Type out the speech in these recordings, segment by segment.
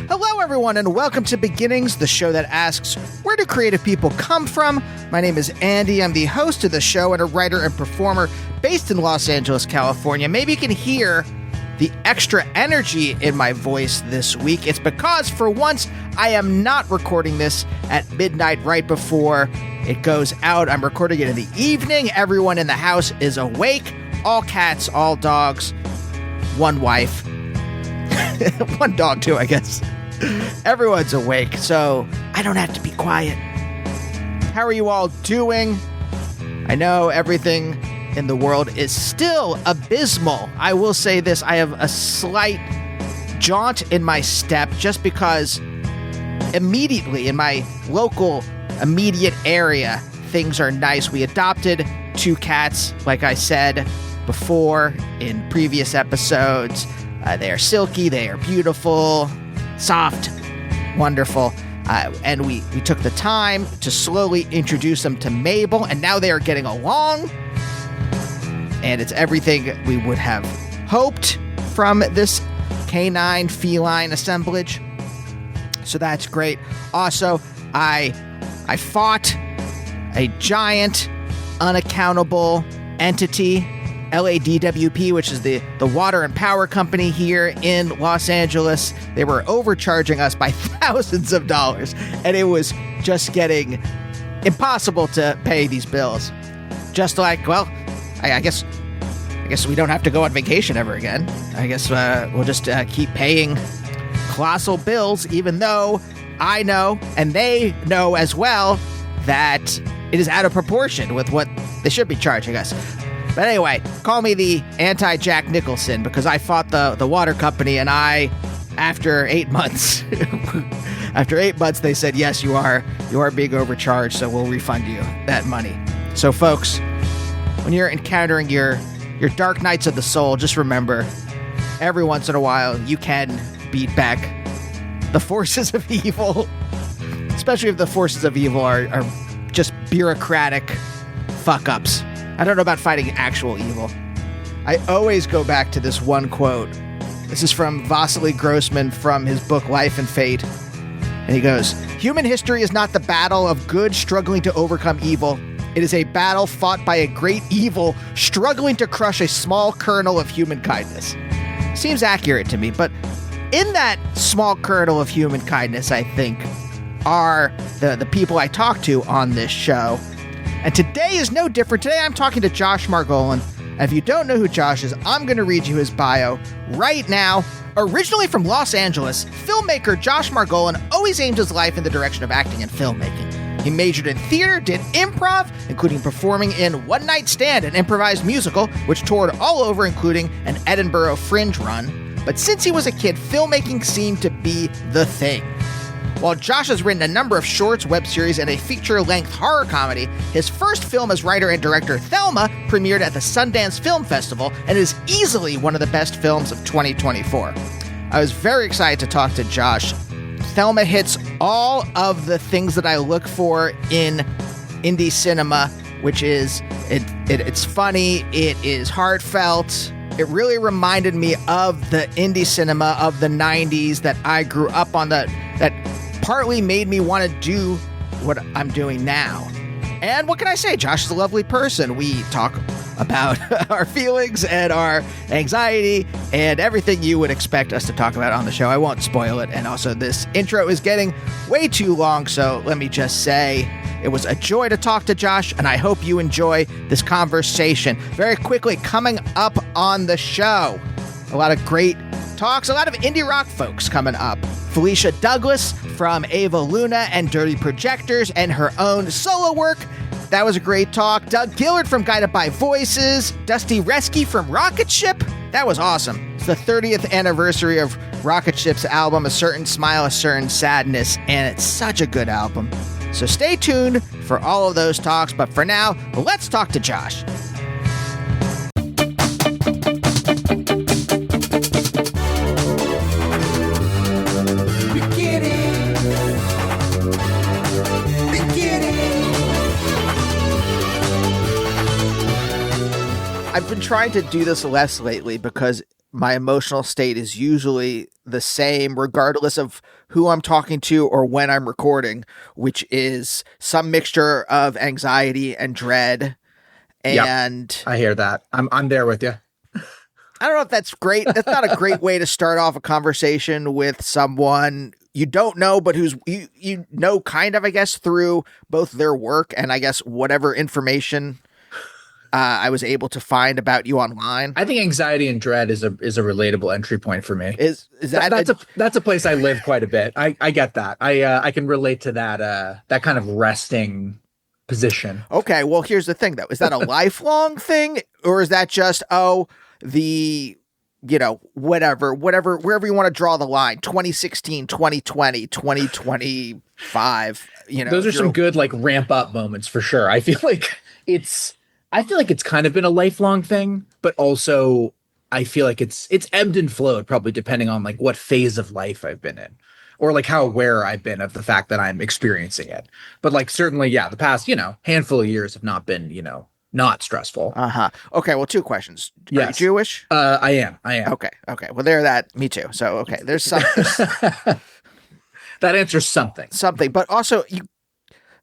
Hello, everyone, and welcome to Beginnings, the show that asks, where do creative people come from? My name is Andy. I'm the host of the show and a writer and performer based in Los Angeles, California. Maybe you can hear the extra energy in my voice this week. It's because, for once, I am not recording this at midnight right before it goes out. I'm recording it in the evening. Everyone in the house is awake. All cats, all dogs, one wife. One dog, too, I guess. Everyone's awake, so I don't have to be quiet. How are you all doing? I know everything in the world is still abysmal. I will say this, I have a slight jaunt in my step just because immediately in my local immediate area, things are nice. We adopted 2 cats, like I said before in previous episodes. They are silky, they are beautiful, soft, wonderful. And we took the time to slowly introduce them to Mabel, and now they are getting along. And it's everything we would have hoped from this canine feline assemblage. So that's great. Also, I fought a giant, unaccountable entity, LADWP, which is the water and power company here in Los Angeles. They were overcharging us by thousands of dollars, and it was just getting impossible to pay these bills. Just like, well, I guess we don't have to go on vacation ever again. I guess we'll just keep paying colossal bills, even though I know, and they know as well, that it is out of proportion with what they should be charging us. But anyway, call me the anti-Jack Nicholson, because I fought the water company, and after 8 months, they said, yes, you are being overcharged, so we'll refund you that money. So folks, when you're encountering your dark nights of the soul, just remember, every once in a while, you can beat back the forces of evil, especially if the forces of evil are just bureaucratic fuck-ups. I don't know about fighting actual evil. I always go back to this one quote. This is from Vasily Grossman from his book Life and Fate. And he goes, "Human history is not the battle of good struggling to overcome evil. It is a battle fought by a great evil struggling to crush a small kernel of human kindness." Seems accurate to me, but in that small kernel of human kindness, I think, are the people I talk to on this show. And today is no different. Today I'm talking to Josh Margolin. And if you don't know who Josh is, I'm going to read you his bio right now. Originally from Los Angeles, filmmaker Josh Margolin always aimed his life in the direction of acting and filmmaking. He majored in theater, did improv, including performing in One Night Stand, an improvised musical, which toured all over, including an Edinburgh Fringe run. But since he was a kid, filmmaking seemed to be the thing. While Josh has written a number of shorts, web series, and a feature-length horror comedy, his first film as writer and director, Thelma, premiered at the Sundance Film Festival and is easily one of the best films of 2024. I was very excited to talk to Josh. Thelma hits all of the things that I look for in indie cinema, which is it's funny, it is heartfelt. It really reminded me of the indie cinema of the 90s that I grew up on, that partly made me want to do what I'm doing now. And what can I say? Josh is a lovely person. We talk about our feelings and our anxiety and everything you would expect us to talk about on the show. I won't spoil it. And also, this intro is getting way too long, so let me just say it was a joy to talk to Josh, and I hope you enjoy this conversation. Very quickly, coming up on the show, a lot of great talks, a lot of indie rock folks coming up. Felicia Douglas from Ava Luna and Dirty Projectors and her own solo work. That was a great talk. Doug Gillard from Guided by Voices. Dusty Reski from Rocket Ship. That was awesome. It's the 30th anniversary of Rocket Ship's album, A Certain Smile, A Certain Sadness, and it's such a good album. So stay tuned for all of those talks, but for now, let's talk to Josh. I've been trying to do this less lately because my emotional state is usually the same regardless of who I'm talking to or when I'm recording, which is some mixture of anxiety and dread. And yep, I hear that. I'm there with you. I don't know if that's great. That's not a great way to start off a conversation with someone you don't know, but who's you know kind of, I guess, through both their work and I guess whatever information I was able to find about you online. I think anxiety and dread is a relatable entry point for me. Is that that's a place I live quite a bit. I get that. I can relate to that kind of resting position. Okay, well, here's the thing though. Is that a lifelong thing, or is that just whatever, wherever you want to draw the line, 2016, 2020, 2025, those are some good like ramp up moments for sure. I feel like it's kind of been a lifelong thing, but also I feel like it's ebbed and flowed, probably depending on like what phase of life I've been in or like how aware I've been of the fact that I'm experiencing it. But like certainly, yeah, the past, handful of years have not been, not stressful. Okay, well, two questions. Yes. Are you Jewish? I am. Okay. Well, me too. So, okay, there's some that answers something. But also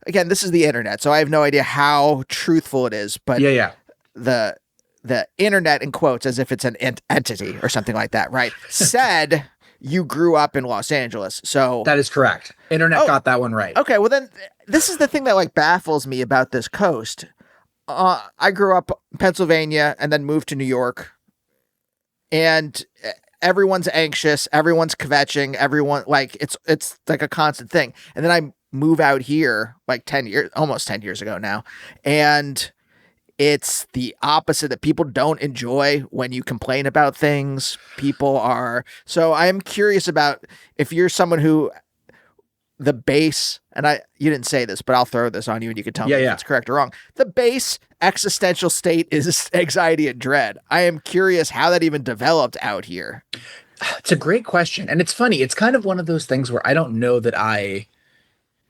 again, this is the internet, so I have no idea how truthful it is, but yeah. The internet, in quotes, as if it's an entity or something like that, right? Said you grew up in Los Angeles. So that is correct. Internet got that one right. Okay, well then this is the thing that like baffles me about this coast. I grew up in Pennsylvania and then moved to New York, and everyone's anxious, everyone's kvetching, everyone like it's like a constant thing. And then I move out here like almost 10 years ago now, and it's the opposite, that people don't enjoy when you complain about things. So I am curious about if you're someone who the base, and you didn't say this, but I'll throw this on you and you can tell me if it's correct or wrong. The base existential state is anxiety and dread. I am curious how that even developed out here. It's a great question. And it's funny. It's kind of one of those things where I don't know that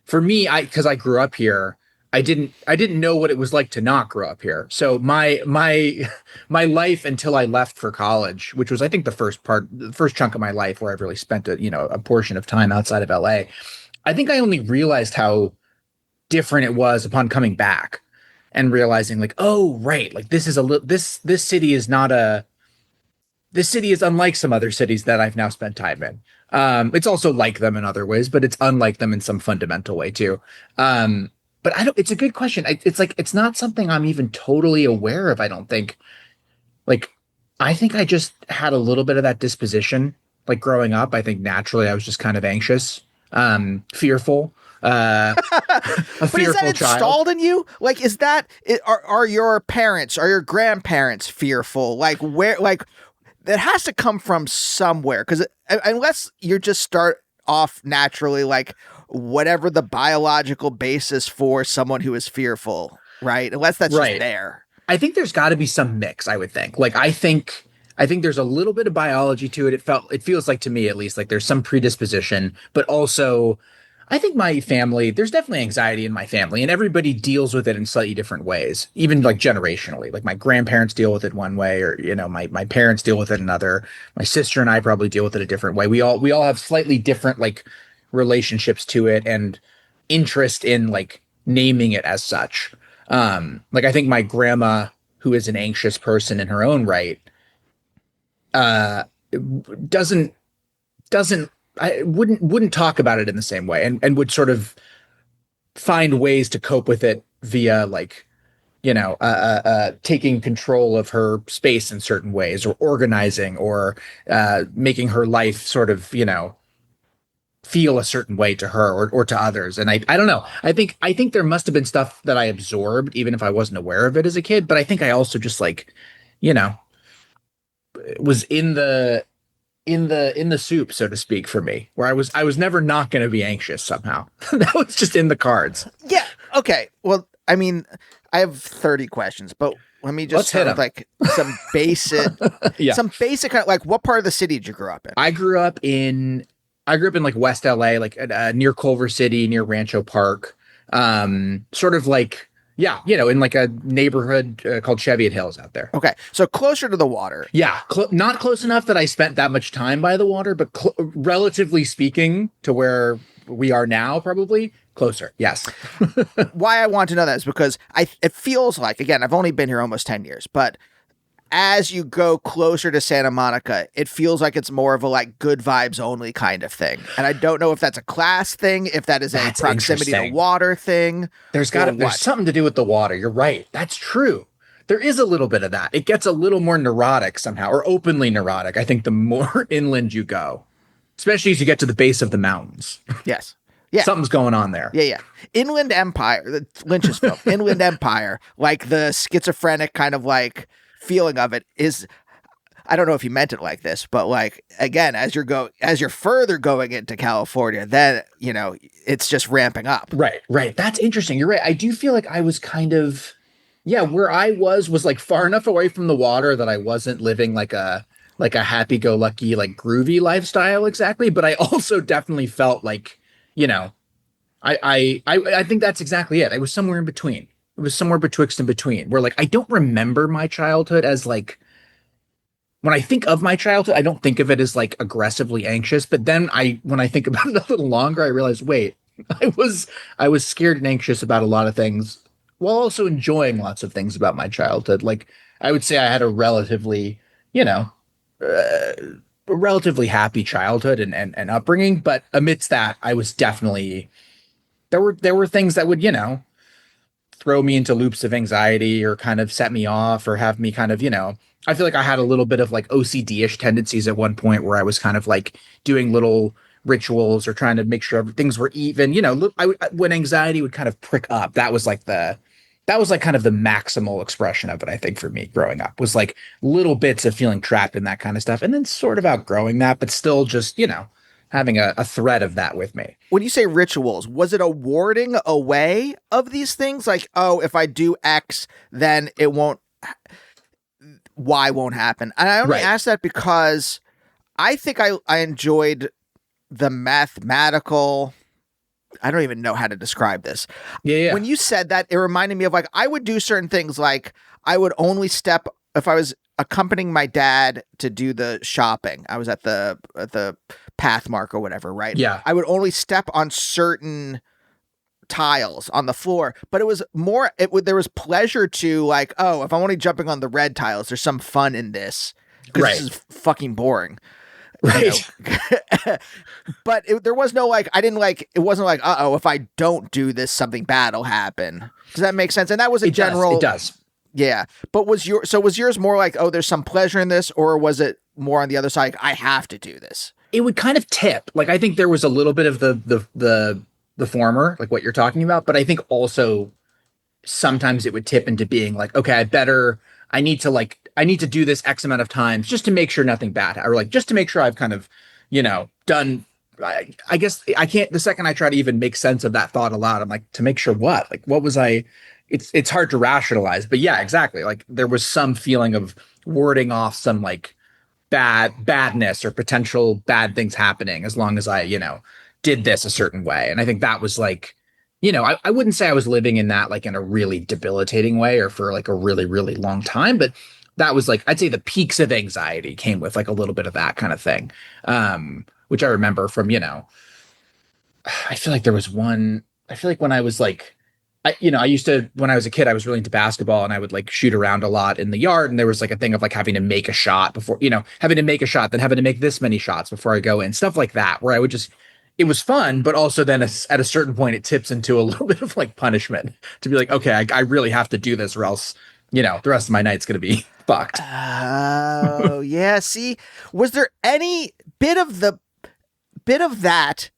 because I grew up here, I didn't know what it was like to not grow up here. So my life until I left for college, which was, I think, the first chunk of my life where I've really spent a portion of time outside of LA. I think I only realized how different it was upon coming back and realizing like, oh, right. Like this city is unlike some other cities that I've now spent time in. It's also like them in other ways, but it's unlike them in some fundamental way too. But it's a good question. It's like, it's not something I'm even totally aware of. I don't think. Like, I think I just had a little bit of that disposition. Like growing up, I think naturally I was just kind of anxious, fearful, a but fearful is that installed child. in you? Like, are your parents, are your grandparents fearful? Like that has to come from somewhere. Cause unless you just start off naturally, like whatever the biological basis for someone who is fearful, right? Unless that's just there. I think there's got to be some mix, I would think. Like, I think there's a little bit of biology to it. It feels like, to me at least, like there's some predisposition, but also I think my family, there's definitely anxiety in my family, and everybody deals with it in slightly different ways, even like generationally. Like my grandparents deal with it one way, or, my parents deal with it another. My sister and I probably deal with it a different way. We all have slightly different like relationships to it and interest in like naming it as such. Like I think my grandma, who is an anxious person in her own right, wouldn't talk about it in the same way, and would sort of find ways to cope with it via like, taking control of her space in certain ways, or organizing, or making her life sort of, feel a certain way to her or to others. And I don't know. I think there must have been stuff that I absorbed, even if I wasn't aware of it as a kid. But I think I also just like, was in the soup, so to speak, for me, where I was never not going to be anxious somehow. That was just in the cards. Yeah. Okay. Well, I mean, I have 30 questions, but let me just start with like some basic, kind of like, what part of the city did you grow up in? I grew up in like West LA, like near Culver City, near Rancho Park, sort of like Yeah, in like a neighborhood called Cheviot Hills out there. Okay, so closer to the water. Yeah, not close enough that I spent that much time by the water, but relatively speaking to where we are now, probably closer. Yes. Why I want to know that is because it feels like, again, I've only been here almost 10 years, but as you go closer to Santa Monica, it feels like it's more of a like good vibes only kind of thing. And I don't know if that's a class thing, if that is a That's proximity to interesting. water thing. There's something to do with the water. You're right. That's true. There is a little bit of that. It gets a little more neurotic somehow, or openly neurotic. I think the more inland you go, especially as you get to the base of the mountains. Yes. Yeah. Something's going on there. Yeah. Inland Empire, Lynch's film, Inland Empire, like the schizophrenic kind of like feeling of it is, I don't know if he meant it like this, but like, again, as you're further going into California, then, it's just ramping up. Right. That's interesting. You're right. I do feel like I was kind of, where I was like far enough away from the water that I wasn't living like a happy-go-lucky, like groovy lifestyle exactly. But I also definitely felt like, I think that's exactly it. I was somewhere in between. It was somewhere betwixt and between, where like I don't remember my childhood as like, when I think of my childhood, I don't think of it as like aggressively anxious. But then when I think about it a little longer, I realize, wait, I was scared and anxious about a lot of things while also enjoying lots of things about my childhood. Like I would say I had a relatively, a relatively happy childhood and upbringing. But amidst that, I was definitely, there were things that would, throw me into loops of anxiety or kind of set me off or have me kind of, I feel like I had a little bit of like OCD-ish tendencies at one point where I was kind of like doing little rituals or trying to make sure things were even, when anxiety would kind of prick up, that was like kind of the maximal expression of it, I think, for me growing up, was like little bits of feeling trapped in that kind of stuff and then sort of outgrowing that, but still just, having a thread of that with me. When you say rituals, was it a warding away of these things? Like, oh, if I do X, then Y won't happen. And I only ask that because I think I enjoyed the mathematical, I don't even know how to describe this. Yeah. When you said that, it reminded me of like, I would do certain things. Like I would only step, if I was accompanying my dad to do the shopping, I was at the Pathmark or whatever, right? Yeah. I would only step on certain tiles on the floor, but it was more, there was pleasure to like, oh, if I'm only jumping on the red tiles, there's some fun in this because this is fucking boring. Right. But there was no like, it wasn't like, uh-oh, if I don't do this, something bad will happen. Does that make sense? And that was It does. Yeah. But was yours more like, oh, there's some pleasure in this, or was it more on the other side, like, I have to do this? It would kind of tip. Like I think there was a little bit of the former, like what you're talking about, but I think also sometimes it would tip into being like, okay, I need to do this X amount of times just to make sure nothing bad, or like just to make sure I've kind of, done. I guess I can't, the second I try to even make sense of that thought aloud, I'm like, to make sure what? Like, what was I? It's hard to rationalize, but yeah, exactly. Like there was some feeling of warding off some like badness or potential bad things happening as long as I, did this a certain way. And I think that was like, I wouldn't say I was living in that like in a really debilitating way or for like a really, really long time, but that was like, I'd say the peaks of anxiety came with like a little bit of that kind of thing. Which I remember from, I feel like when I was like, I used to, when I was a kid, I was really into basketball and I would like shoot around a lot in the yard. And there was like a thing of like having to make a shot before, having to make a shot, then having to make this many shots before I go in, stuff like that, where I would just, it was fun, but also then at a certain point, it tips into a little bit of like punishment to be like, okay, I really have to do this or else, the rest of my night's going to be fucked. Oh, yeah. See, was there any bit of that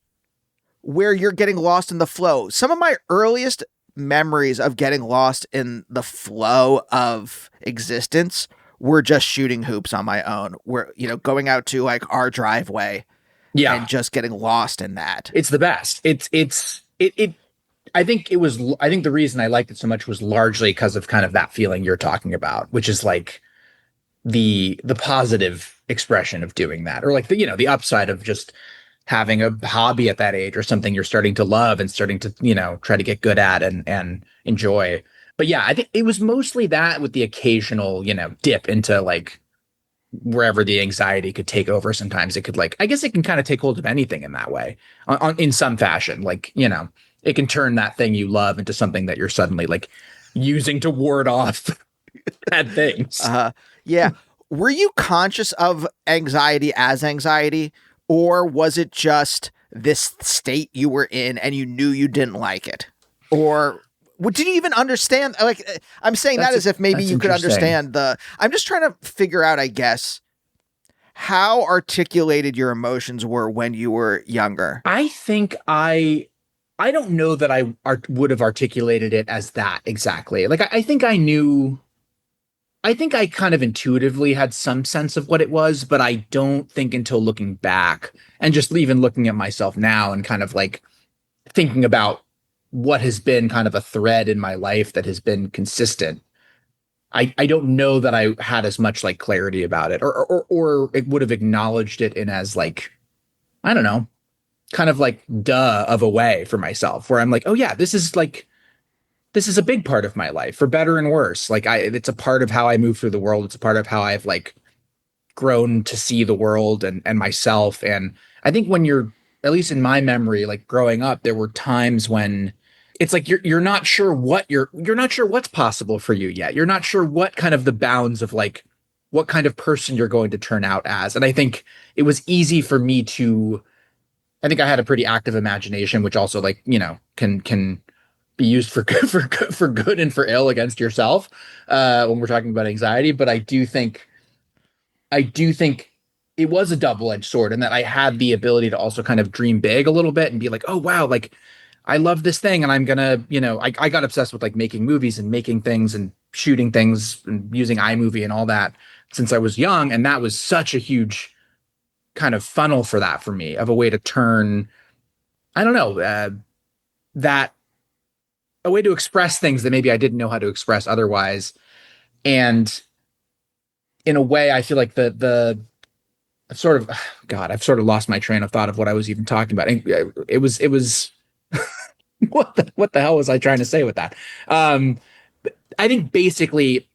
where you're getting lost in the flow? Some of my earliest memories of getting lost in the flow of existence were just shooting hoops on my own. Where, going out to like our driveway, and just getting lost in that. It's the best. I think the reason I liked it so much was largely because of kind of that feeling you're talking about, which is like the positive expression of doing that, or like the upside of just having a hobby at that age or something you're starting to love and starting to, try to get good at and enjoy. But yeah, I think it was mostly that with the occasional, dip into like wherever the anxiety could take over. Sometimes it could like, I guess it can kind of take hold of anything in that way, in some fashion. Like, it can turn that thing you love into something that you're suddenly like using to ward off bad things. Yeah. Were you conscious of anxiety as anxiety, or was it just this state you were in and you knew you didn't like it? Or did you even understand? Like, I'm saying that as if maybe you could understand I'm just trying to figure out, I guess, how articulated your emotions were when you were younger. I think I don't know that I would have articulated it as that exactly. Like, I think I knew. I think I kind of intuitively had some sense of what it was, but I don't think until looking back and just even looking at myself now and kind of like thinking about what has been kind of a thread in my life that has been consistent. I don't know that I had as much like clarity about it, or it would have acknowledged it in as like, I don't know, kind of like duh of a way for myself, where I'm like, oh yeah, this is a big part of my life, for better and worse. Like, it's a part of how I move through the world. It's a part of how I've like grown to see the world and myself. And I think when you're, at least in my memory, like growing up, there were times when it's like you're not sure you're not sure what's possible for you yet. You're not sure what kind of the bounds of like what kind of person you're going to turn out as. And I think it was easy for me to. I think I had a pretty active imagination, which also like can be used for good and for ill against yourself when we're talking about anxiety. But I do think it was a double-edged sword, and that I had the ability to also kind of dream big a little bit and be like, oh wow, like I love this thing, and I'm gonna, I got obsessed with like making movies and making things and shooting things and using iMovie and all that since I was young, and that was such a huge kind of funnel for that for me, of a way to turn, I don't know, that a way to express things that maybe I didn't know how to express otherwise. And in a way, I feel like I've sort of, God, I've sort of lost my train of thought of what I was even talking about. It was what the hell was I trying to say with that? I think basically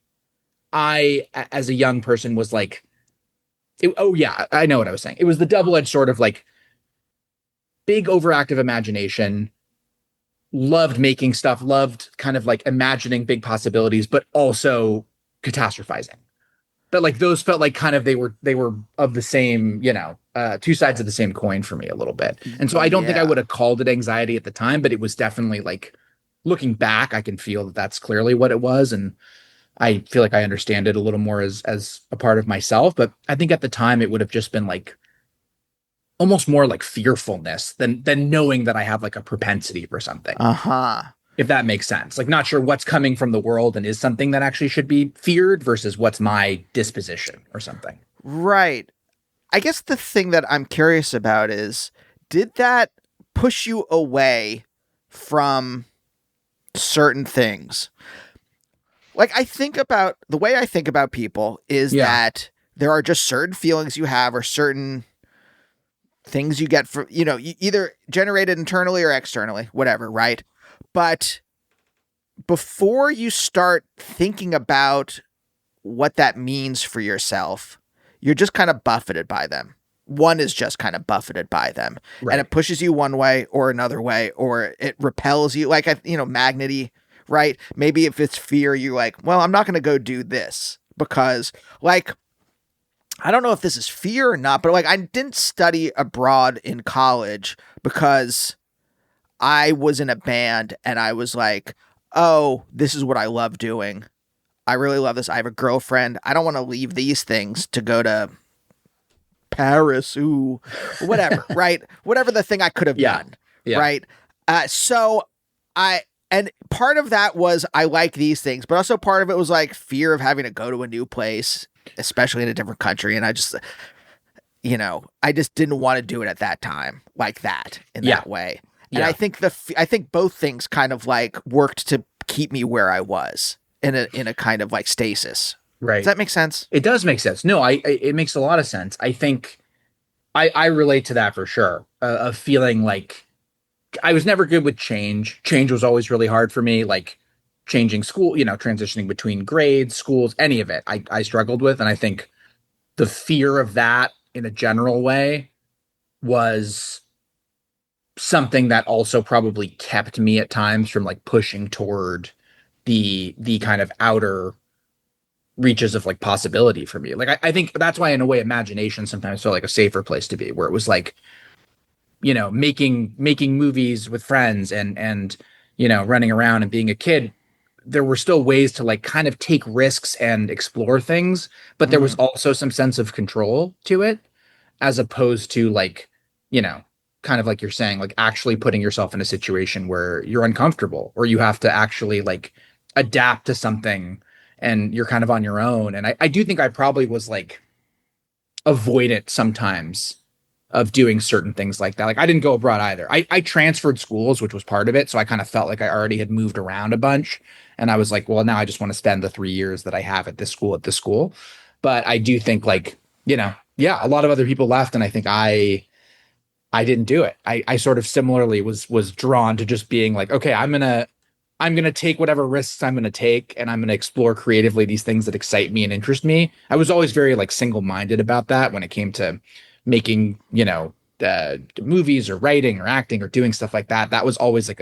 I, as a young person, was like, oh yeah, I know what I was saying. It was the double-edged sword of like big overactive imagination, loved making stuff, loved kind of like imagining big possibilities, but also catastrophizing. But like those felt like kind of they were of the same, two sides of the same coin for me a little bit. And so I don't think I would have called it anxiety at the time, but it was definitely like, looking back, I can feel that that's clearly what it was. And I feel like I understand it a little more as a part of myself. But I think at the time it would have just been like almost more like fearfulness than knowing that I have like a propensity for something. If that makes sense. Like, not sure what's coming from the world and is something that actually should be feared versus what's my disposition or something. Right. I guess the thing that I'm curious about is, did that push you away from certain things? Like, the way I think about people is that there are just certain feelings you have, or certain things you get from, either generated internally or externally, whatever, right? But before you start thinking about what that means for yourself, you're just kind of buffeted by them. One is just kind of buffeted by them. Right. And it pushes you one way or another way, or it repels you, like, magnety, right? Maybe if it's fear, you're like, well, I'm not going to go do this because, like, I don't know if this is fear or not, but like, I didn't study abroad in college because I was in a band and I was like, oh, this is what I love doing. I really love this. I have a girlfriend. I don't want to leave these things to go to Paris, whatever, right? Whatever the thing I could have done, right? And part of that was I like these things, but also part of it was like fear of having to go to a new place, especially in a different country. And I just, I just didn't want to do it at that time like that, in that way. And I think both things kind of like worked to keep me where I was in a kind of like stasis. Right. Does that make sense? It does make sense. No, it makes a lot of sense. I think I relate to that for sure. Of feeling like I was never good with change. Change was always really hard for me. Like, changing school, transitioning between grades, schools, any of it, I struggled with. And I think the fear of that in a general way was something that also probably kept me at times from like pushing toward the kind of outer reaches of like possibility for me. Like I think that's why in a way imagination sometimes felt like a safer place to be, where it was like, making movies with friends and running around and being a kid. There were still ways to like kind of take risks and explore things, but there was also some sense of control to it, as opposed to like, you know, kind of like you're saying, like actually putting yourself in a situation where you're uncomfortable or you have to actually like adapt to something and you're kind of on your own. And I do think I probably was like avoidant sometimes of doing certain things like that. Like I didn't go abroad either. I transferred schools, which was part of it. So I kind of felt like I already had moved around a bunch. And I was like, well, now I just want to spend the 3 years that I have at this school. But I do think like, yeah, a lot of other people left. And I think I didn't do it. I sort of similarly was drawn to just being like, okay, I'm gonna take whatever risks I'm gonna take, and I'm gonna explore creatively these things that excite me and interest me. I was always very like single-minded about that when it came to making, movies or writing or acting or doing stuff like that. That was always like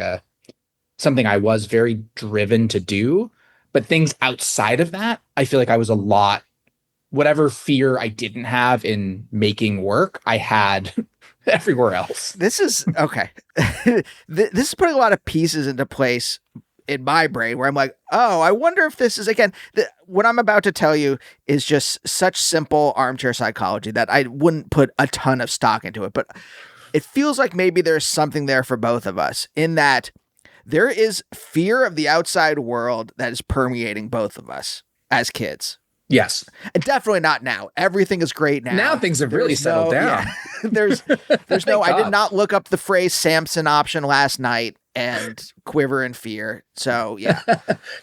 something I was very driven to do. But things outside of that, I feel like I was a lot, whatever fear I didn't have in making work, I had everywhere else. This is okay. This is putting a lot of pieces into place in my brain where I'm like, oh, I wonder if this is, again, what I'm about to tell you is just such simple armchair psychology that I wouldn't put a ton of stock into it. But it feels like maybe there's something there for both of us in that there is fear of the outside world that is permeating both of us as kids. Yes. And definitely not now. Everything is great now. Now things have really settled down. Yeah. There's no, I did not look up the phrase Samson option last night and quiver in fear. So yeah.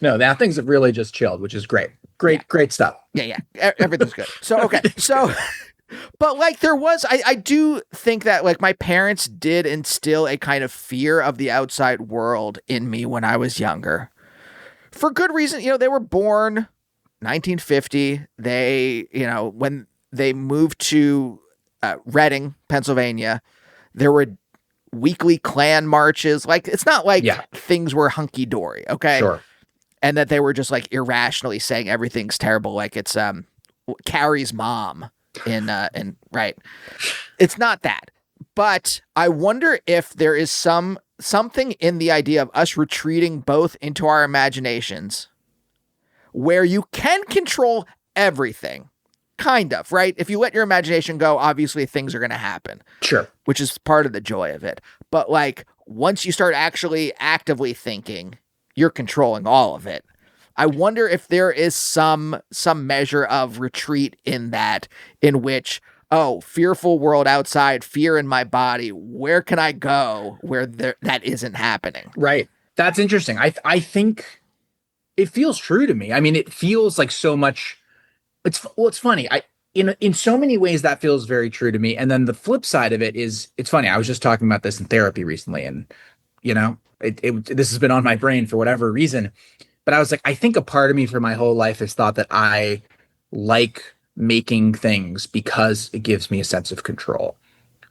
No, now things have really just chilled, which is great. Great stuff. Yeah. Everything's good. So, okay. So, but like there was, I do think that like my parents did instill a kind of fear of the outside world in me when I was younger. For good reason. They were born 1950. They, when they moved to Reading, Pennsylvania, there were weekly Klan marches. Like, it's not like things were hunky dory. Okay. Sure. And that they were just like irrationally saying everything's terrible. Like it's, Carrie's mom in right. It's not that, but I wonder if there is something in the idea of us retreating both into our imaginations where you can control everything, kind of, right? If you let your imagination go, obviously things are going to happen. Sure. Which is part of the joy of it. But like once you start actually actively thinking, you're controlling all of it. I wonder if there is some measure of retreat in that, in which, oh, fearful world outside, fear in my body, where can I go where that isn't happening? Right. That's interesting. I think it feels true to me. I mean, it feels like so much. It's funny. In so many ways that feels very true to me. And then the flip side of it is, it's funny. I was just talking about this in therapy recently, and this has been on my brain for whatever reason. But I was like, I think a part of me for my whole life has thought that I like making things because it gives me a sense of control.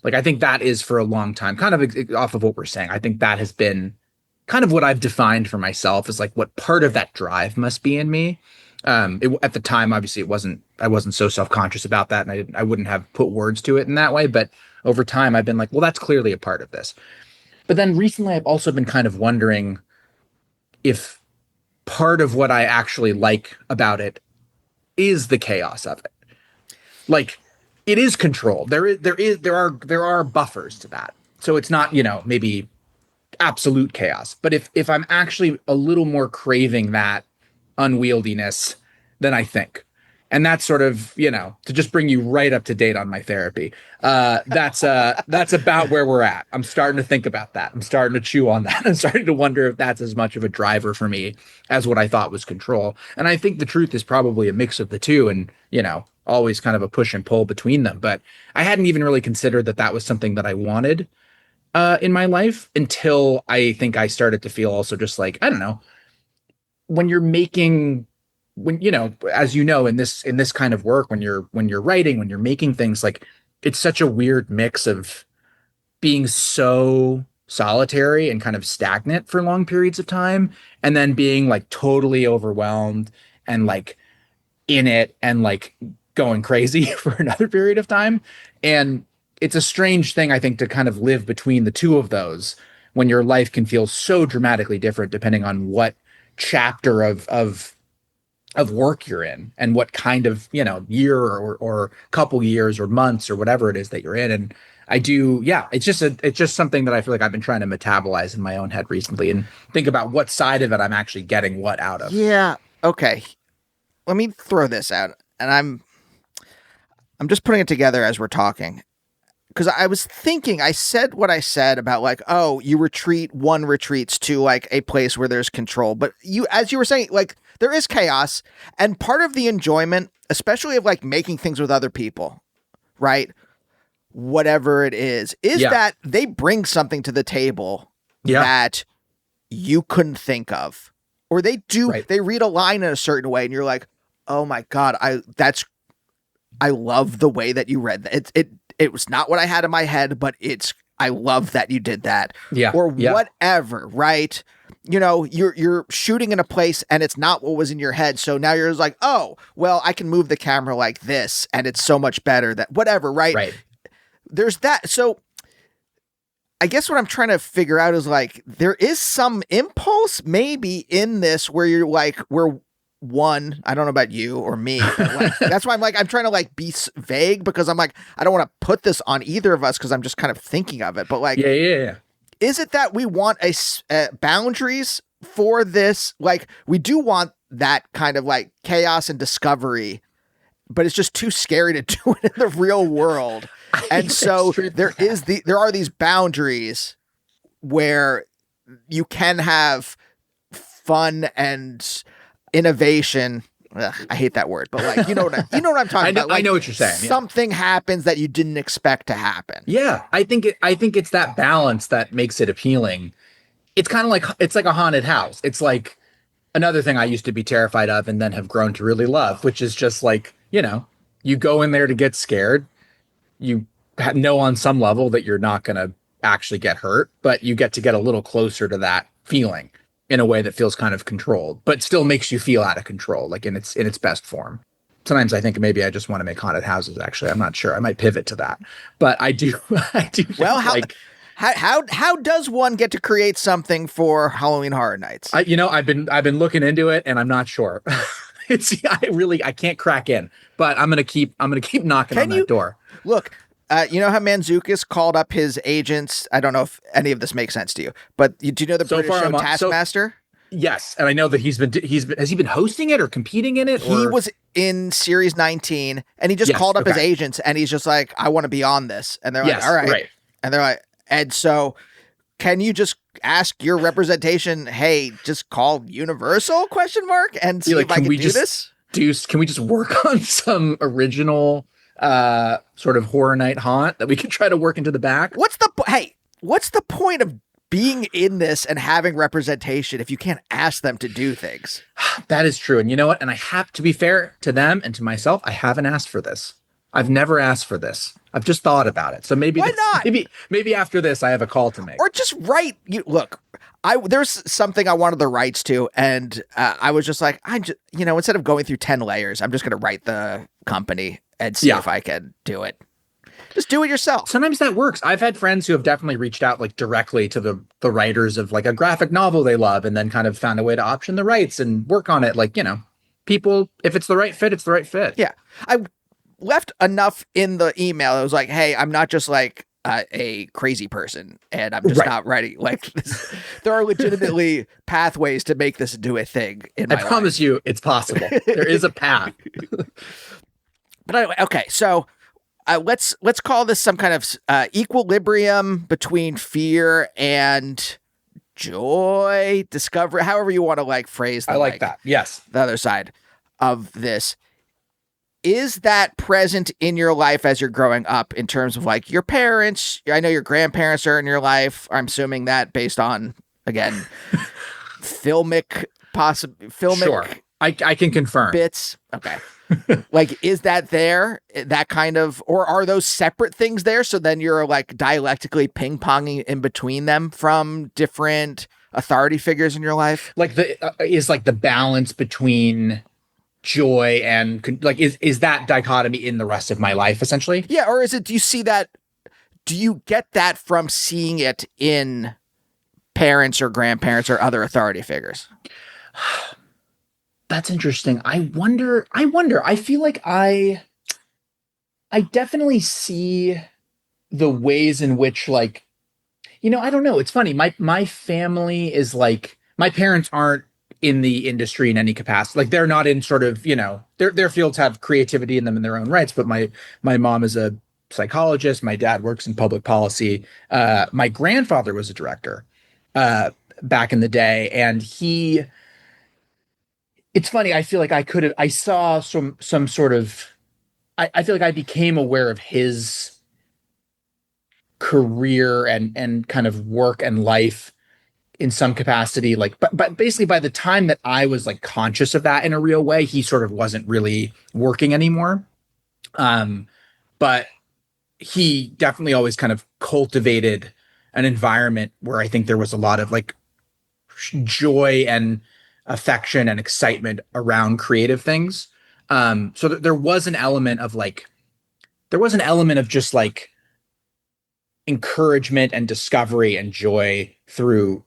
Like, I think that is for a long time, kind of off of what we're saying. I think that has been kind of what I've defined for myself as like what part of that drive must be in me. At the time, obviously I wasn't so self-conscious about that, and I wouldn't have put words to it in that way. But over time I've been like, well, that's clearly a part of this. But then recently I've also been kind of wondering if part of what I actually like about it is the chaos of it. Like, it is controlled. There are buffers to that. So it's not, maybe absolute chaos. But if I'm actually a little more craving that unwieldiness than I think, and that's sort of, to just bring you right up to date on my therapy, that's about where we're at. I'm starting to think about that. I'm starting to chew on that. I'm starting to wonder if that's as much of a driver for me as what I thought was control. And I think the truth is probably a mix of the two, and, always kind of a push and pull between them. But I hadn't even really considered that was something that I wanted in my life until I think I started to feel also just like, I don't know, when you're making, when, you know, as you know, in this kind of work, when you're writing, when you're making things, like, it's such a weird mix of being so solitary and kind of stagnant for long periods of time, and then being like totally overwhelmed and like in it and like going crazy for another period of time. And it's a strange thing, I think, to kind of live between the two of those, when your life can feel so dramatically different depending on what chapter of work you're in, and what kind of, you know, year or couple years or months or whatever it is that you're in. And I do, yeah, it's just something that I feel like I've been trying to metabolize in my own head recently, and think about what side of it I'm actually getting what out of. Yeah. Okay. Let me throw this out, and I'm just putting it together as we're talking, because I was thinking, I said what I said about like, oh, one retreats to like a place where there's control, but as you were saying, like, there is chaos, and part of the enjoyment, especially of like making things with other people, right? Whatever it is that they bring something to the table that you couldn't think of, or they do. Right. They read a line in a certain way, and you're like, oh my God, I love the way that you read that. It was not what I had in my head, but I love that you did that. Yeah. Or whatever, right? You know, you're shooting in a place and it's not what was in your head. So now you're just like, oh, well, I can move the camera like this and it's so much better that whatever, right? Right. There's that. So I guess what I'm trying to figure out is like, there is some impulse maybe in this where you're like, one, I don't know about you or me, but like, that's why I'm trying to like be vague, because I'm like, I don't want to put this on either of us, because I'm just kind of thinking of it. But like, yeah. Is it that we want boundaries for this? Like, we do want that kind of like chaos and discovery, but it's just too scary to do it in the real world. And so there are these boundaries where you can have fun and innovation. Ugh, I hate that word, but like, you know what I'm talking about. Like, I know what you're saying. Yeah. Something happens that you didn't expect to happen. Yeah, I think it's that balance that makes it appealing. It's kind of like, it's like a haunted house. It's like another thing I used to be terrified of and then have grown to really love, which is just like, you know, you go in there to get scared. You know on some level that you're not going to actually get hurt, but you get a little closer to that feeling in a way that feels kind of controlled, but still makes you feel out of control, like in its best form. Sometimes I think maybe I just want to make haunted houses. Actually, I'm not sure. I might pivot to that, but I do. Well, how does one get to create something for Halloween Horror Nights? I've been looking into it, and I'm not sure. I can't crack in, but I'm gonna keep knocking on that door. Look. You know how Mantzoukas called up his agents? I don't know if any of this makes sense to you, but do you know the British show Taskmaster? Yes, and I know that has he been hosting it or competing in it? He was in Series 19, and he just called up his agents, and he's just like, I want to be on this. And they're like, all right. And they're like, and so can you just ask your representation, hey, just call Universal ? And see if I can do this? Can we just work on some original sort of horror night haunt that we can try to work into the back? What's the point of being in this and having representation if you can't ask them to do things? That is true. And you know what? And I have to be fair to them and to myself, I haven't asked for this. I've never asked for this. I've just thought about it. So maybe why not? Maybe after this I have a call to make. Or just write. Look, there's something I wanted the rights to, and I was just like, instead of going through 10 layers, I'm just going to write the company and see if I can do it. Just do it yourself. Sometimes that works. I've had friends who have definitely reached out like directly to the writers of like a graphic novel they love, and then kind of found a way to option the rights and work on it. Like, you know, people, if it's the right fit, it's the right fit. Yeah. I left enough in the email. It was like, hey, I'm not just like a crazy person, and I'm just not ready. Like, there are legitimately pathways to make this into a thing. I promise you, it's possible. There is a path. But anyway, okay, so let's call this some kind of equilibrium between fear and joy, discovery, however you want to like phrase. I like that. Yes, the other side of this. Is that present in your life as you're growing up in terms of like your parents? I know your grandparents are in your life. I'm assuming that based on, again, filmic Sure. filmic I can confirm. bits? Okay. Like, is that there? That kind of, or are those separate things there? So then you're like dialectically ping-ponging in between them from different authority figures in your life? Like is like the balance between joy and like is that dichotomy in the rest of my life essentially? Yeah, or is it, do you get that from seeing it in parents or grandparents or other authority figures? That's interesting. I wonder. I feel like I definitely see the ways in which like, I don't know. It's funny. My family is like, my parents aren't in the industry in any capacity. Like they're not in sort of, their fields have creativity in them in their own rights, but my mom is a psychologist, my dad works in public policy. My grandfather was a director back in the day, and it's funny, I feel like I saw some sort of I feel like I became aware of his career and kind of work and life in some capacity, like but basically by the time that I was like conscious of that in a real way, he sort of wasn't really working anymore. But he definitely always kind of cultivated an environment where I think there was a lot of like joy and affection and excitement around creative things. So there was an element of like, there was an element of just like encouragement and discovery and joy through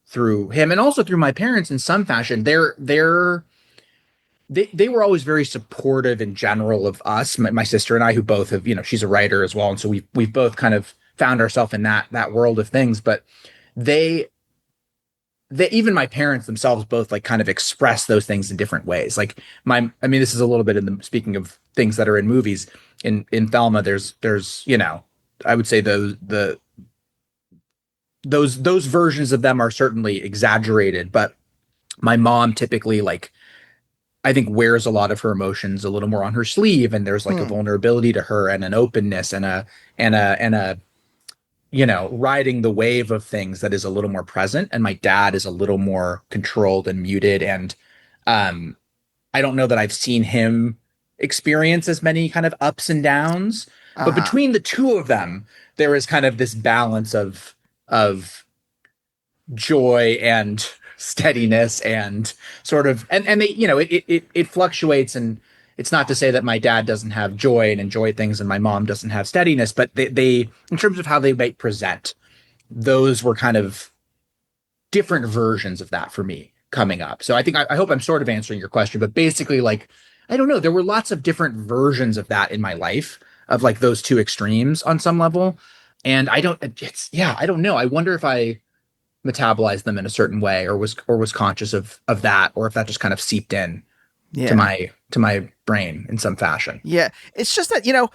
him, and also through my parents in some fashion. They were always very supportive in general of us, my sister and I, who both have, she's a writer as well, and so we've both kind of found ourselves in that world of things. But they even my parents themselves both like kind of express those things in different ways. Like I mean, this is a little bit in the, speaking of things that are in movies, in Thelma, there's I would say those versions of them are certainly exaggerated, but my mom typically, like, I think wears a lot of her emotions a little more on her sleeve, and there's like a vulnerability to her and an openness and a riding the wave of things that is a little more present. And my dad is a little more controlled and muted. And I don't know that I've seen him experience as many kind of ups and downs, but between the two of them, there is kind of this balance of joy and steadiness and sort of, and they, it fluctuates. And it's not to say that my dad doesn't have joy and enjoy things and my mom doesn't have steadiness, but they in terms of how they might present, those were kind of different versions of that for me coming up. So I think, I hope I'm sort of answering your question, but basically, like, I don't know, there were lots of different versions of that in my life, of like those two extremes on some level. And I don't know. I wonder if I metabolized them in a certain way, or was conscious of that, or if that just kind of seeped in to my brain in some fashion. Yeah. It's just that, and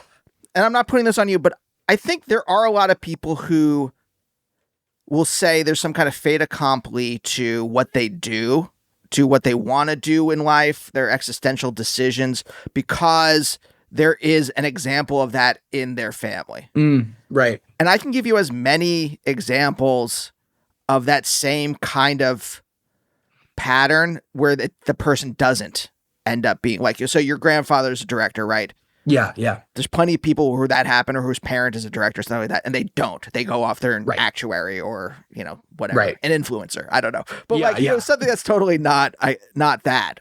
I'm not putting this on you, but I think there are a lot of people who will say there's some kind of fait accompli to what they do, to what they want to do in life, their existential decisions, because there is an example of that in their family. Right. And I can give you as many examples of that same kind of pattern where the person doesn't end up being like you. So your grandfather's a director, right? Yeah. There's plenty of people who that happen, or whose parent is a director, something like that, and they don't. They go off there and actuary, or whatever, an influencer. I don't know, but something that's totally not that.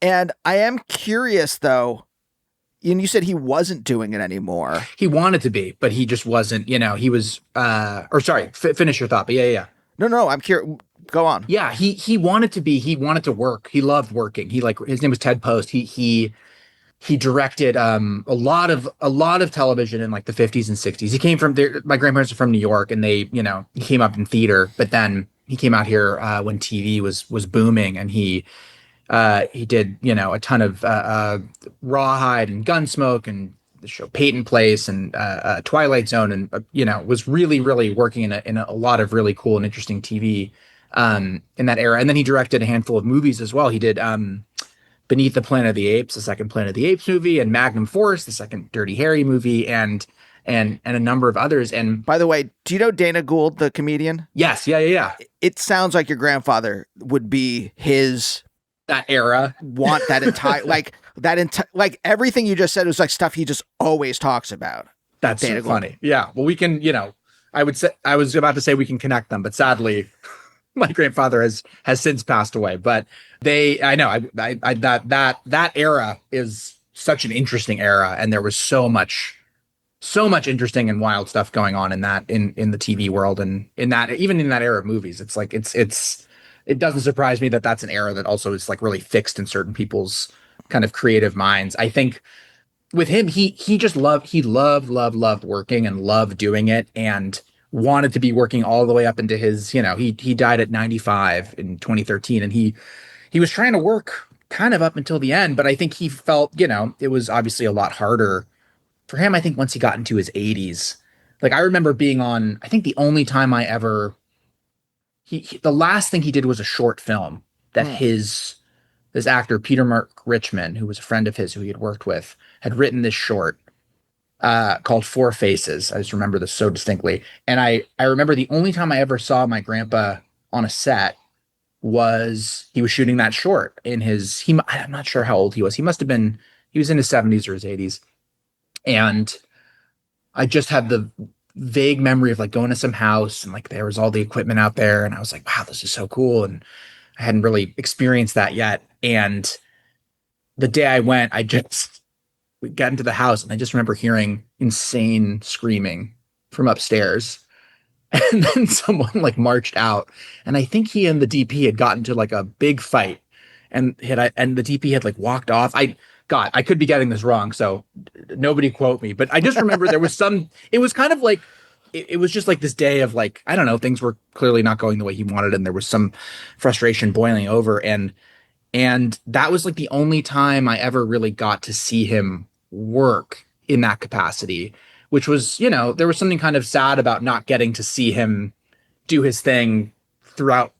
And I am curious though. And you said he wasn't doing it anymore. He wanted to be, but he just wasn't. He was. Or sorry, finish your thought. But yeah. No, I'm curious. Go on. Yeah, he wanted to be. He wanted to work. He loved working. His name was Ted Post. He directed a lot of television in like the 50s and 60s. He came from there. My grandparents are from New York, and they he came up in theater, but then he came out here when TV was booming, and he did a ton of Rawhide and Gunsmoke and the show Peyton Place and Twilight Zone, and was really working in a lot of really cool and interesting TV in that era. And then he directed a handful of movies as well. He did Beneath the Planet of the Apes, the second Planet of the Apes movie, and Magnum Force, the second Dirty Harry movie, and and a number of others. And by the way, do you know Dana Gould, the comedian? yes, yeah. It sounds like your grandfather would be his that era. Want that entire like everything you just said was like stuff he just always talks about. That's so funny. Yeah. Well, we can, I was about to say we can connect them, but sadly, my grandfather has since passed away. But I know that era is such an interesting era, and there was so much interesting and wild stuff going on in the TV world, and even in that era of movies. It's like it doesn't surprise me that that's an era that also is like really fixed in certain people's kind of creative minds. I think with him, he just loved working and loved doing it, and wanted to be working all the way up into his, he died at 95 in 2013, and he was trying to work kind of up until the end, but I think he felt, it was obviously a lot harder for him. I think once he got into his 80s, like I remember being on, I think the only time I ever, the last thing he did was a short film that this actor, Peter Mark Richmond, who was a friend of his who he had worked with, had written this short called Four Faces. I just remember this so distinctly. And I remember the only time I ever saw my grandpa on a set was he was shooting that short in I'm not sure how old he was. He was in his 70s or his 80s. And I just had the vague memory of like going to some house and like there was all the equipment out there. And I was like, wow, this is so cool. And I hadn't really experienced that yet. And the day I went, we got into the house and I just remember hearing insane screaming from upstairs. And then someone like marched out, and I think he and the DP had gotten to like a big fight, and the DP had like walked off. I could be getting this wrong, so nobody quote me, but I just remember there was it was kind of like, it was just like this day of like, I don't know, things were clearly not going the way he wanted, and there was some frustration boiling over. And that was like the only time I ever really got to see him work in that capacity, which was, there was something kind of sad about not getting to see him do his thing throughout,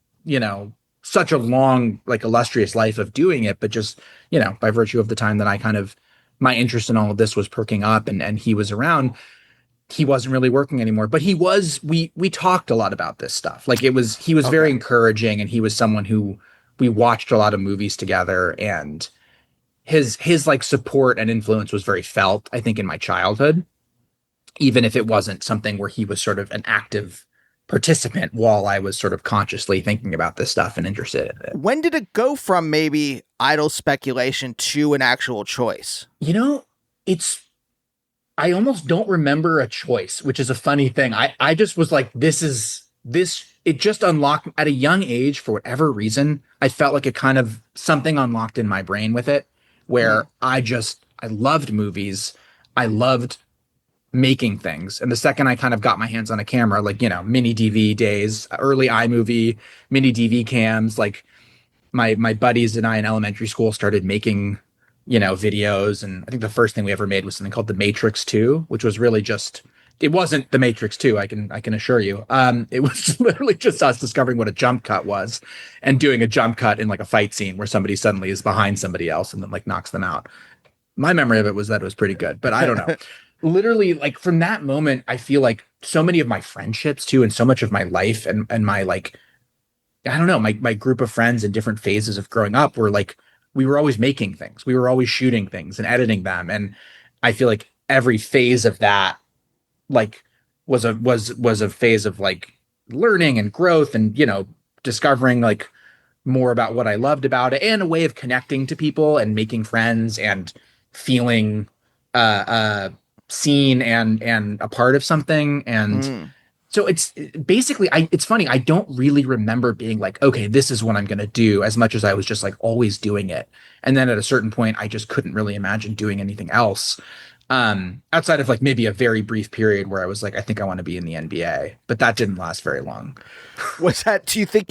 such a long, like illustrious life of doing it. But just, by virtue of the time that my interest in all of this was perking up and he was around, he wasn't really working anymore. But we talked a lot about this stuff. Like he was okay. Very encouraging, and he was someone who we watched a lot of movies together, and his like support and influence was very felt, I think, in my childhood, even if it wasn't something where he was sort of an active participant while I was sort of consciously thinking about this stuff and interested in it. When did it go from maybe idle speculation to an actual choice? I almost don't remember a choice, which is a funny thing. I just was like, it just unlocked at a young age for whatever reason. I felt like it kind of something unlocked in my brain with it, where I loved movies. I loved making things. And the second I kind of got my hands on a camera, like, mini DV days, early iMovie, mini DV cams, like my buddies and I in elementary school started making, videos. And I think the first thing we ever made was something called The Matrix 2, which was really just, it wasn't The Matrix 2, I can assure you. It was literally just us discovering what a jump cut was and doing a jump cut in like a fight scene where somebody suddenly is behind somebody else and then like knocks them out. My memory of it was that it was pretty good, but I don't know. Literally, like from that moment, I feel like so many of my friendships too, and so much of my life and my like, I don't know, my group of friends in different phases of growing up were like, we were always making things. We were always shooting things and editing them. And I feel like every phase of that, like was a phase of like learning and growth and, discovering like more about what I loved about it, and a way of connecting to people and making friends and feeling, seen and a part of something. And so it's basically, it's funny. I don't really remember being like, okay, this is what I'm going to do, as much as I was just like always doing it. And then at a certain point, I just couldn't really imagine doing anything else. Outside of like maybe a very brief period where I was like, I think I want to be in the NBA, but that didn't last very long. Do you think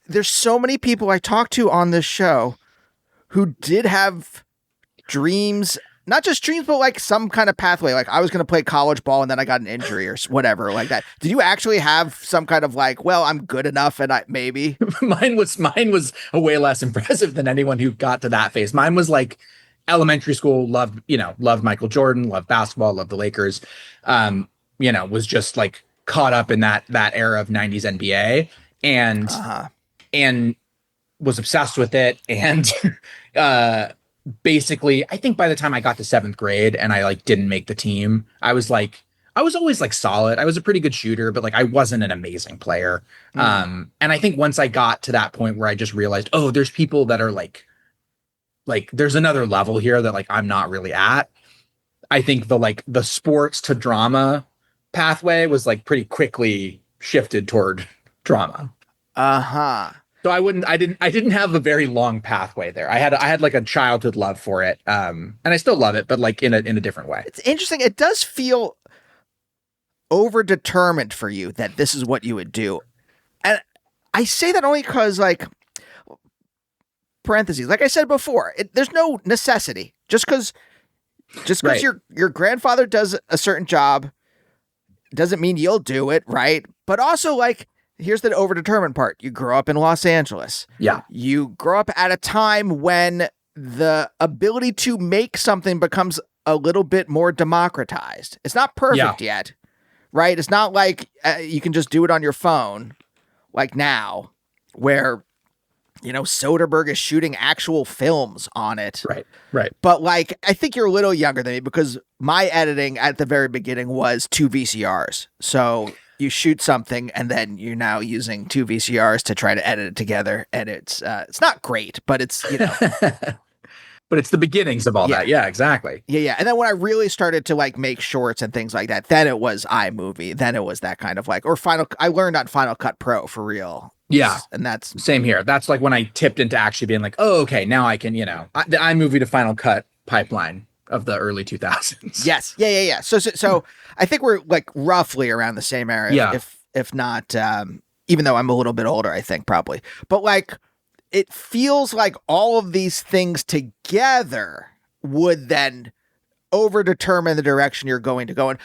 there's so many people I talked to on this show who did have dreams, not just dreams, but like some kind of pathway. Like I was going to play college ball and then I got an injury or whatever like that. Did you actually have some kind of like, well, I'm good enough and maybe? Mine was a way less impressive than anyone who got to that phase. Mine was like, elementary school, loved Michael Jordan, loved basketball, loved the Lakers. Was just like caught up in that era of 90s NBA and Uh-huh. and was obsessed with it. And uh basically, I think by the time I got to 7th grade and I like didn't make the team, I was always like solid. I was a pretty good shooter, but like I wasn't an amazing player. And I think once I got to that point where I just realized, oh, there's people that are like there's another level here that like I'm not really at. I think the sports to drama pathway was like pretty quickly shifted toward drama. Uh-huh. So I didn't have a very long pathway there. I had like a childhood love for it. And I still love it, but like in a different way. It's interesting. It does feel overdetermined for you that this is what you would do. And I say that only because, like, parentheses, like I said before, there's no necessity. Just because Right. your grandfather does a certain job doesn't mean you'll do it, right? But also, like, here's the overdetermined part. You grow up in Los Angeles. Yeah. You grow up at a time when the ability to make something becomes a little bit more democratized. It's not perfect yet, right? It's not like you can just do it on your phone like now, where, Soderbergh is shooting actual films on it. Right. But like, I think you're a little younger than me because my editing at the very beginning was 2 VCRs. So you shoot something and then you're now using 2 VCRs to try to edit it together. And it's not great, but it's, But it's the beginnings of all that. Yeah, exactly. Yeah. And then when I really started to like make shorts and things like that, then it was iMovie. Then it was that kind of like, or I learned on Final Cut Pro for real. Yeah. And that's Same here. That's like when I tipped into actually being like, oh, okay, now I can, the iMovie to Final Cut pipeline of the early 2000s. Yes. Yeah. So I think we're like roughly around the same era. Yeah. If not, even though I'm a little bit older, I think probably, but like, it feels like all of these things together would then overdetermine the direction you're going to go in.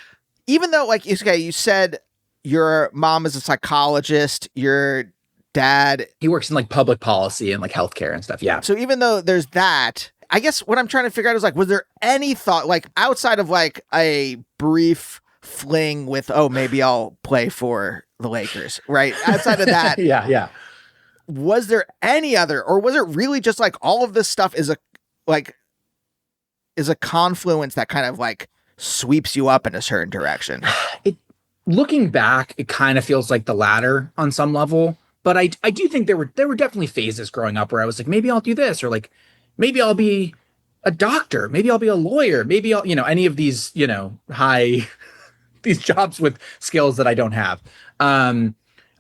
Even though, like, you said your mom is a psychologist, your dad, He works in like public policy and like healthcare and stuff. Yeah. so even though there's that, I guess what I'm trying to figure out is like, was there any thought, like outside of like a brief fling with, oh, maybe I'll play for the Lakers, right? Outside of that, Yeah. was there any other, or was it really just like all of this stuff is a confluence that kind of like sweeps you up in a certain direction? Looking back, it kind of feels like the latter on some level. But I do think there were definitely phases growing up where I was like, maybe I'll do this, or like maybe I'll be a doctor, maybe I'll be a lawyer, maybe I'll, any of these, high these jobs with skills that I don't have.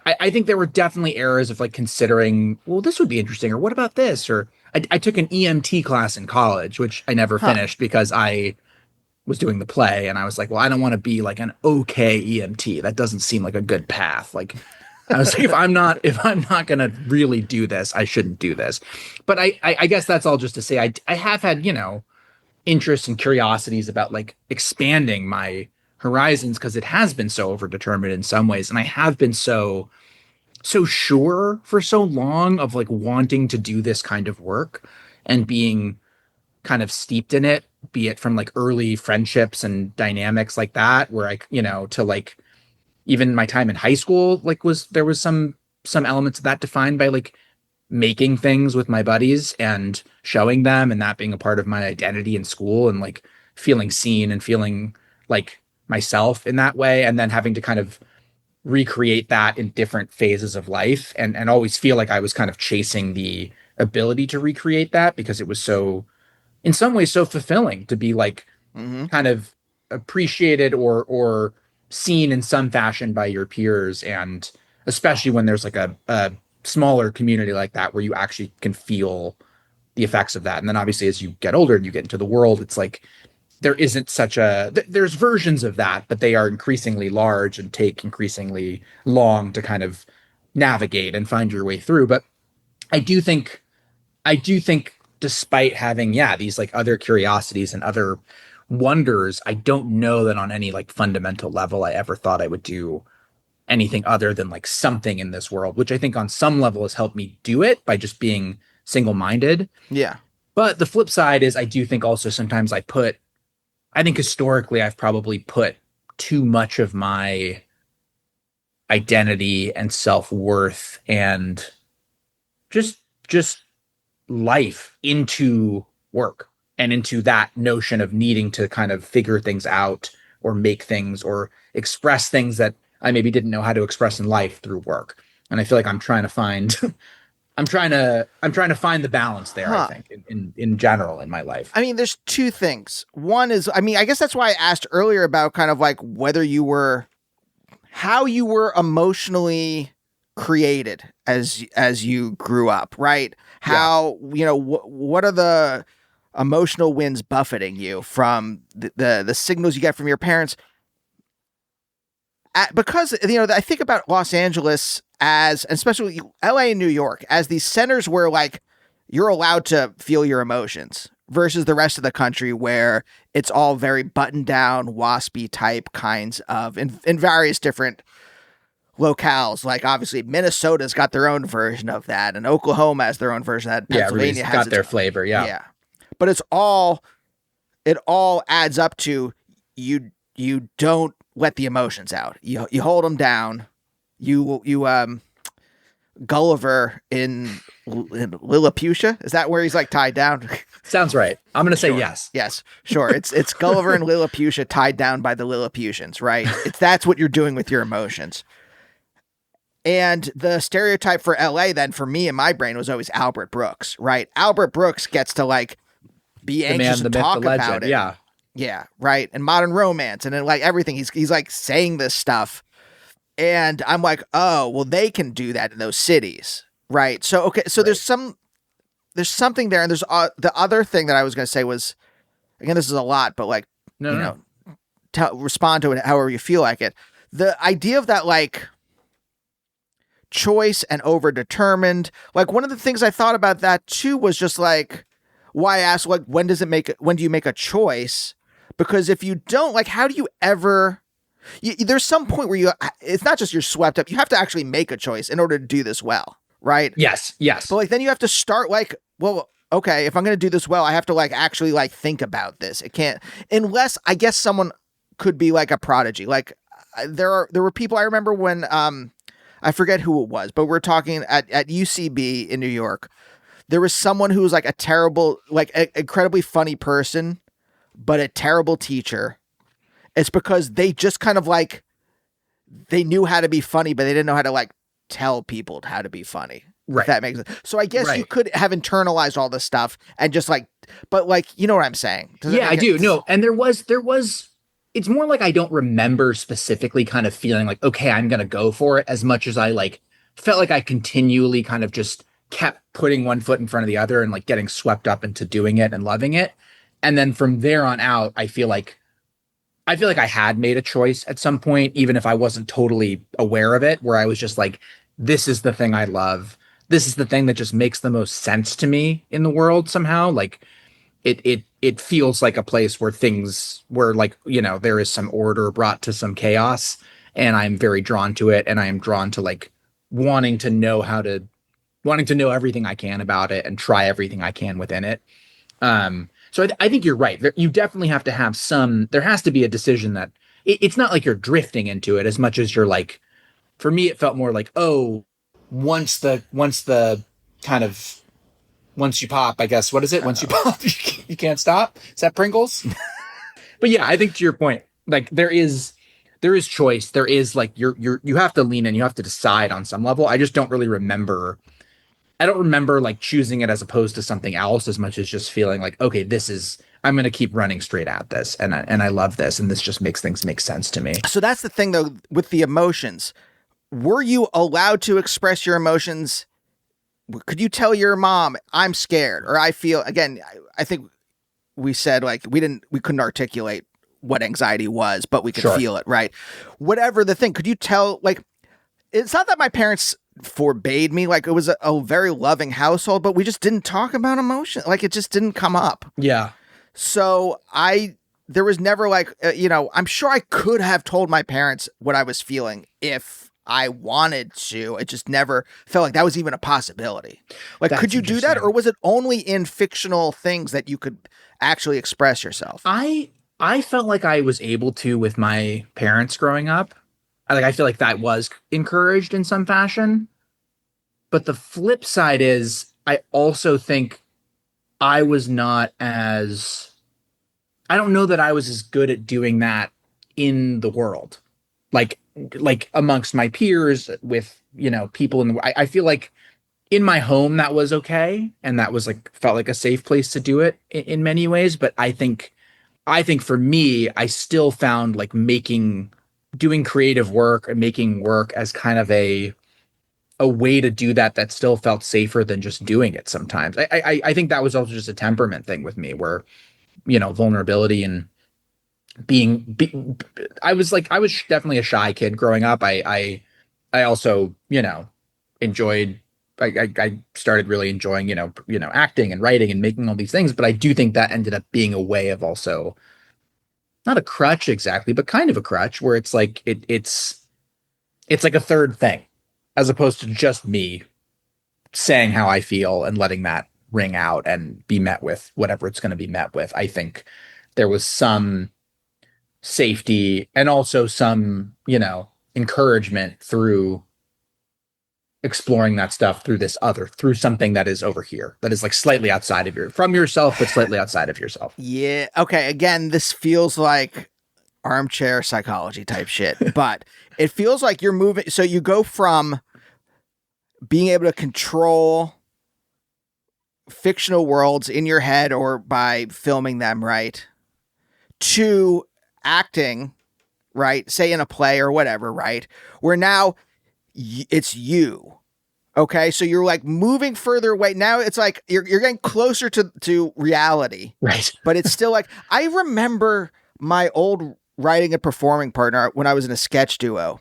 I think there were definitely eras of like considering, well, this would be interesting, or what about this? Or I took an EMT class in college, which I never finished because I was doing the play, and I was like, well, I don't want to be like an okay EMT. That doesn't seem like a good path. Like, I was like, if I'm not gonna really do this, I shouldn't do this. But I guess that's all just to say I have had, interests and curiosities about like expanding my horizons, because it has been so overdetermined in some ways, and I have been so sure for so long of like wanting to do this kind of work and being kind of steeped in it, be it from like early friendships and dynamics like that, where I, to like even my time in high school, like there was some elements of that defined by like making things with my buddies and showing them, and that being a part of my identity in school, and like feeling seen and feeling like myself in that way, and then having to kind of recreate that in different phases of life, and always feel like I was kind of chasing the ability to recreate that, because it was so, in some ways, so fulfilling to be like kind of appreciated or seen in some fashion by your peers, and especially when there's like a smaller community like that where you actually can feel the effects of that. And then obviously as you get older and you get into the world, it's like there isn't such there's versions of that, but they are increasingly large and take increasingly long to kind of navigate and find your way through. But I do think despite having, these like other curiosities and other wonders, I don't know that on any like fundamental level I ever thought I would do anything other than like something in this world, which I think on some level has helped me do it by just being single-minded. Yeah. But the flip side is I do think also sometimes I think historically I've probably put too much of my identity and self-worth and just just life into work and into that notion of needing to kind of figure things out or make things or express things that I maybe didn't know how to express in life through work. And I feel like I'm trying to find I'm trying to find the balance there, I think, in general in my life. I mean, there's two things. One is, I mean, I guess that's why I asked earlier about kind of like how you were emotionally created as you grew up, right? How, what are the emotional winds buffeting you from the signals you get from your parents? Because, I think about Los Angeles and especially LA and New York as these centers where like you're allowed to feel your emotions versus the rest of the country where it's all very buttoned down, waspy type kinds of in various different locales. Like obviously Minnesota's got their own version of that, and Oklahoma has their own version of that. Pennsylvania has got their flavor. Yeah. But it all adds up to you don't let the emotions out. You hold them down. You Gulliver in Lilliputian, is that where he's like tied down? Sounds right. I'm going to say sure. yes. Yes, sure. It's Gulliver and Lilliputian tied down by the Lilliputians, right? That's what you're doing with your emotions. And the stereotype for LA then for me in my brain was always Albert Brooks, right? Albert Brooks gets to like be anxious and talk about it. Yeah. Yeah, right. And modern romance and then like everything. He's like saying this stuff. And I'm like, oh, well, they can do that in those cities. Right. So, okay. So there's something there. And there's the other thing that I was going to say was, again, this is a lot, but like, respond to it however you feel like it. The idea of that, like, choice and overdetermined, like one of the things I thought about that too was just like, why I asked, like, when do you make a choice? Because if you don't, like, how do you ever, there's some point where it's not just you're swept up. You have to actually make a choice in order to do this well. Right. Yes. But like, then you have to start like, well, okay, if I'm going to do this well, I have to like actually like think about this. It can't, unless I guess someone could be like a prodigy. Like there were people I remember when, I forget who it was, but we're talking at UCB in New York. There was someone who was like a terrible, like incredibly funny person, but a terrible teacher. It's because they just kind of like, they knew how to be funny, but they didn't know how to like tell people how to be funny. Right. If that makes sense. So I guess you could have internalized all this stuff and just like, but like, you know what I'm saying? Yeah, I do. No. And there was, it's more like I don't remember specifically kind of feeling like, okay, I'm going to go for it as much as I like felt like I continually kind of just kept putting one foot in front of the other and like getting swept up into doing it and loving it. And then from there on out, I feel like I had made a choice at some point, even if I wasn't totally aware of it, where I was just like, this is the thing I love. This is the thing that just makes the most sense to me in the world somehow. Like it feels like a place where like, there is some order brought to some chaos, and I'm very drawn to it. And I am drawn to like wanting to know everything I can about it and try everything I can within it. So I think you're right. You definitely have to have there has to be a decision that it's not like you're drifting into it as much as you're like, for me, it felt more like, oh, once you pop, I guess, what is it? Once you pop, you can't stop. Is that Pringles? But yeah, I think to your point, like there is choice. There is like, you have to lean in, you have to decide on some level. I just don't really remember. I don't remember like choosing it as opposed to something else as much as just feeling like, okay, I'm going to keep running straight at this. And I love this. And this just makes things make sense to me. So that's the thing though, with the emotions, were you allowed to express your emotions? Could you tell your mom, I'm scared, or I feel, again, I think we said like, we couldn't articulate what anxiety was, but we could feel it, right? Whatever the thing, could you tell, like, it's not that my parents forbade me, like it was a very loving household, but we just didn't talk about emotion. Like it just didn't come up. Yeah. So there was never like, I'm sure I could have told my parents what I was feeling if I wanted to. It just never felt like that was even a possibility. Like, That's could you do that, interesting. or was it only in fictional things that you could actually express yourself? I felt like I was able to with my parents growing up. I feel like that was encouraged in some fashion. But the flip side is I also think I was not as I don't know that I was as good at doing that in the world. Like like amongst my peers with, people in the I feel like in my home that was okay and that was like felt like a safe place to do it in many ways, but I think for me I still found like making doing creative work and making work as kind of a way to do that still felt safer than just doing it sometimes. I think that was also just a temperament thing with me where, vulnerability and I was definitely a shy kid growing up. I also, enjoyed I started really enjoying, acting and writing and making all these things, but I do think that ended up being a way of also not a crutch exactly, but kind of a crutch where it's like it's like a third thing as opposed to just me saying how I feel and letting that ring out and be met with whatever it's going to be met with. I think there was some safety and also some, encouragement through exploring that stuff through something that is over here, that is like slightly outside of from yourself, but slightly outside of yourself. Yeah. Okay. Again, this feels like armchair psychology type shit, but it feels like you're moving. So you go from being able to control fictional worlds in your head or by filming them, right? To acting, right? Say in a play or whatever, right? Where now it's you. Okay, so you're like moving further away. Now it's like you're getting closer to reality. Right. But it's still like I remember my old writing and performing partner when I was in a sketch duo.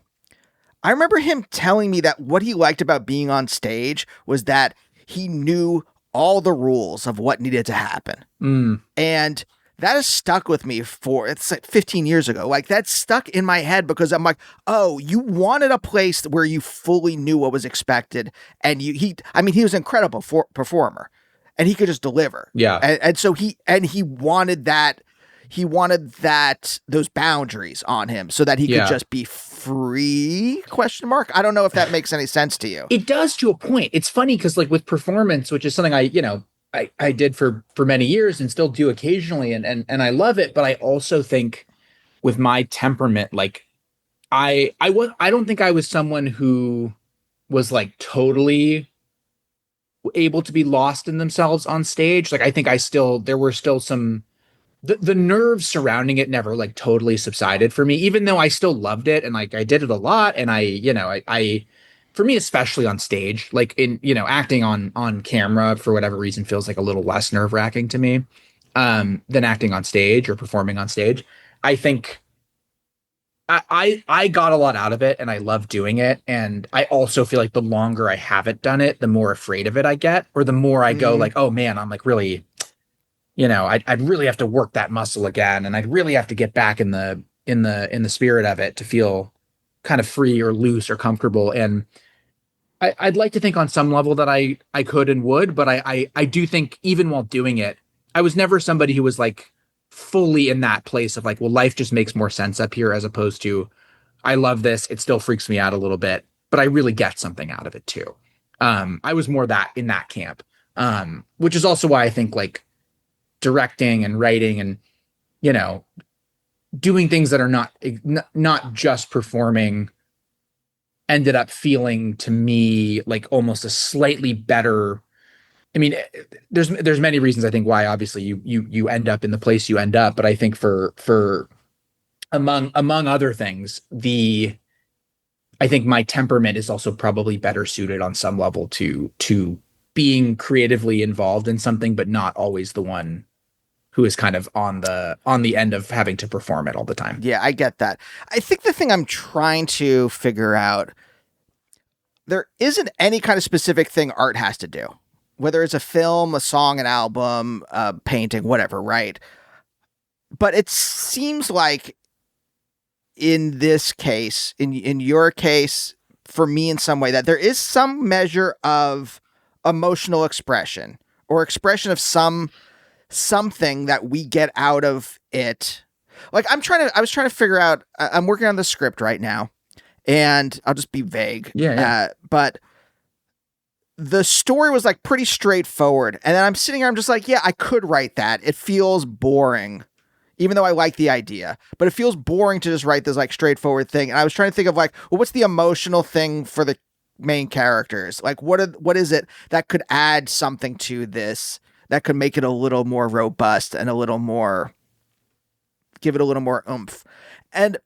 I remember him telling me that what he liked about being on stage was that he knew all the rules of what needed to happen. Mm. And that has stuck with me it's like 15 years ago. Like that's stuck in my head because I'm like, oh, you wanted a place where you fully knew what was expected. And he was an incredible performer and he could just deliver. Yeah. And so he wanted those boundaries on him so that he could just be free ? I don't know if that makes any sense to you. It does to a point. It's funny because like with performance, which is something I did for many years and still do occasionally, and I love it. But I also think with my temperament, like I don't think I was someone who was like totally able to be lost in themselves on stage. Like I think there were still some the nerves surrounding it never like totally subsided for me, even though I still loved it and like I did it a lot. And I for me, especially on stage, like in, acting on camera for whatever reason feels like a little less nerve wracking to me, than acting on stage or performing on stage. I think I got a lot out of it and I love doing it. And I also feel like the longer I haven't done it, the more afraid of it I get, or the more I go like, oh man, I'm like really, I'd really have to work that muscle again. And I'd really have to get back in the spirit of it to feel kind of free or loose or comfortable. And I'd like to think on some level that I could and would, but I do think even while doing it, I was never somebody who was like fully in that place of like, well, life just makes more sense up here as opposed to I love this. It still freaks me out a little bit, but I really get something out of it too. I was more that in that camp, which is also why I think like directing and writing and, doing things that are not just performing ended up feeling to me like almost a slightly better. I mean, there's many reasons I think why obviously you end up in the place you end up, but I think for among other things, I think my temperament is also probably better suited on some level to being creatively involved in something, but not always the one who is kind of on the end of having to perform it all the time. Yeah, I get that. I think the thing I'm trying to figure out, there isn't any kind of specific thing art has to do, whether it's a film, a song, an album, a painting, whatever, right? But it seems like in this case, in your case, for me in some way, that there is some measure of emotional expression or expression of something that we get out of it. Like I was trying to figure out, I'm working on the script right now, and I'll just be vague. Yeah. But the story was like pretty straightforward. And then I'm sitting here, I'm just like, yeah, I could write that. It feels boring, even though I like the idea, but it feels boring to just write this like straightforward thing. And I was trying to think of like, well, what's the emotional thing for the main characters? Like, what is it that could add something to this that could make it a little more robust and give it a little more oomph? And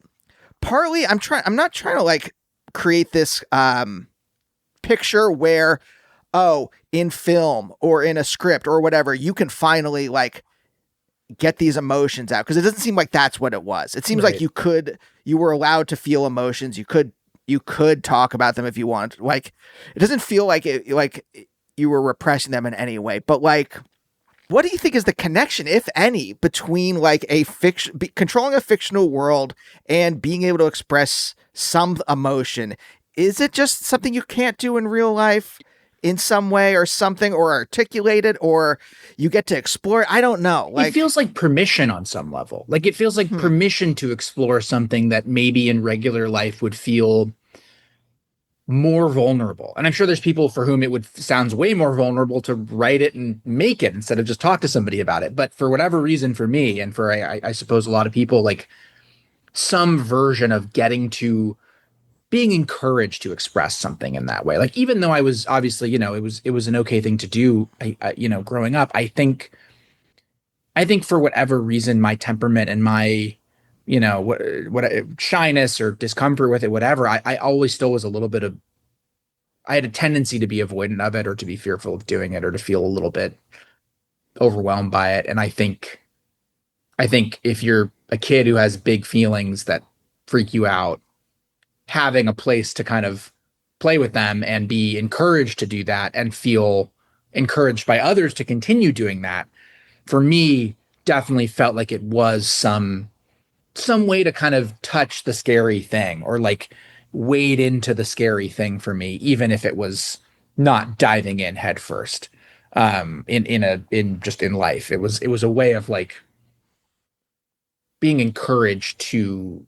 partly I'm not trying to like create this, picture where, oh, in film or in a script or whatever, you can finally like get these emotions out. Cause it doesn't seem like that's what it was. It seems Right. like you were allowed to feel emotions. You could talk about them if you want. Like, it doesn't feel like you were repressing them in any way, but like, what do you think is the connection, if any, between like controlling a fictional world and being able to express some emotion? Is it just something you can't do in real life in some way or something, or articulate it, or you get to explore it? I don't know. Like, It feels like permission on some level. Like it feels like permission to explore something that maybe in regular life would feel more vulnerable. And I'm sure there's people for whom sounds way more vulnerable to write it and make it instead of just talk to somebody about it. But for whatever reason, for me and for I suppose a lot of people, like some version of getting to being encouraged to express something in that way. Like, even though I was obviously, it was an okay thing to do, growing up, I think for whatever reason, my temperament and my, what shyness or discomfort with it, whatever, I always still was a little bit of, I had a tendency to be avoidant of it or to be fearful of doing it or to feel a little bit overwhelmed by it. And I think if you're a kid who has big feelings that freak you out, having a place to kind of play with them and be encouraged to do that and feel encouraged by others to continue doing that, for me, definitely felt like it was some way to kind of touch the scary thing or like wade into the scary thing for me, even if it was not diving in head first. In life, it was a way of like being encouraged to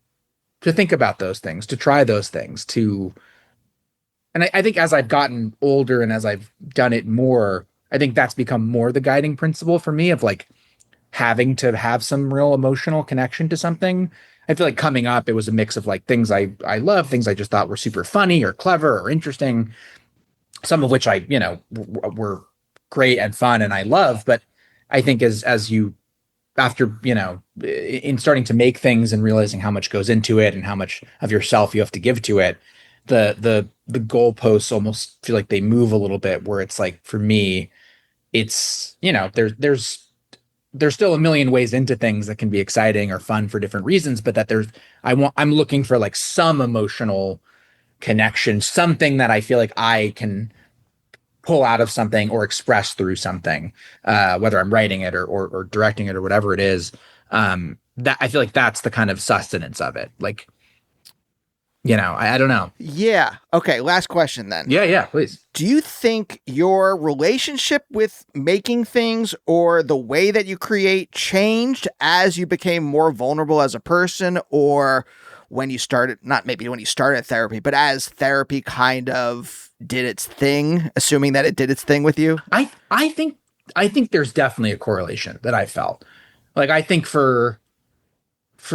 think about those things, to try those things, and I think as I've gotten older and as I've done it more, I think that's become more the guiding principle for me of like having to have some real emotional connection to something. I feel like coming up, it was a mix of like things I love, things I just thought were super funny or clever or interesting, some of which were great and fun and I love. But I think as you, after, in starting to make things and realizing how much goes into it and how much of yourself you have to give to it, the goalposts almost feel like they move a little bit, where it's like, for me, it's, there's still a million ways into things that can be exciting or fun for different reasons, but that I'm looking for like some emotional connection, something that I feel like I can pull out of something or express through something, whether I'm writing it or directing it or whatever it is. That I feel like that's the kind of sustenance of it. Like, I don't know. yeah. Okay. Last question then. Yeah, please. Do you think your relationship with making things or the way that you create changed as you became more vulnerable as a person, or when you started, not maybe when you started therapy, but as therapy kind of did its thing, assuming that it did its thing with you? I think there's definitely a correlation that I felt. Like, I think for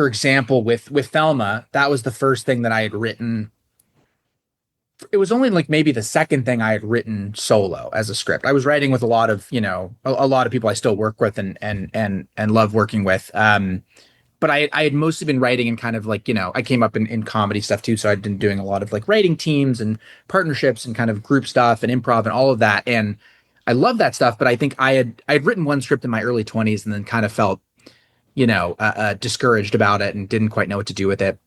example, with Thelma, that was the first thing that I had written. It was only like maybe the second thing I had written solo as a script. I was writing with a lot of, a lot of people I still work with and love working with. But I had mostly been writing in kind of like, I came up in comedy stuff too. So I'd been doing a lot of like writing teams and partnerships and kind of group stuff and improv and all of that. And I love that stuff. But I think I had written one script in my early 20s and then kind of felt, discouraged about it and didn't quite know what to do with it.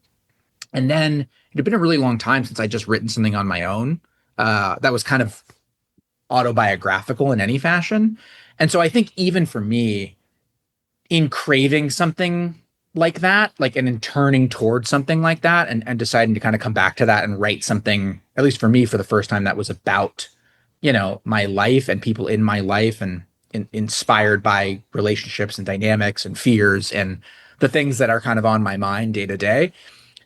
And then it had been a really long time since I'd just written something on my own that was kind of autobiographical in any fashion. And so I think even for me, in craving something like that, like, and in turning towards something like that, and deciding to kind of come back to that and write something, at least for me, for the first time, that was about, my life and people in my life, and inspired by relationships and dynamics and fears and the things that are kind of on my mind day to day.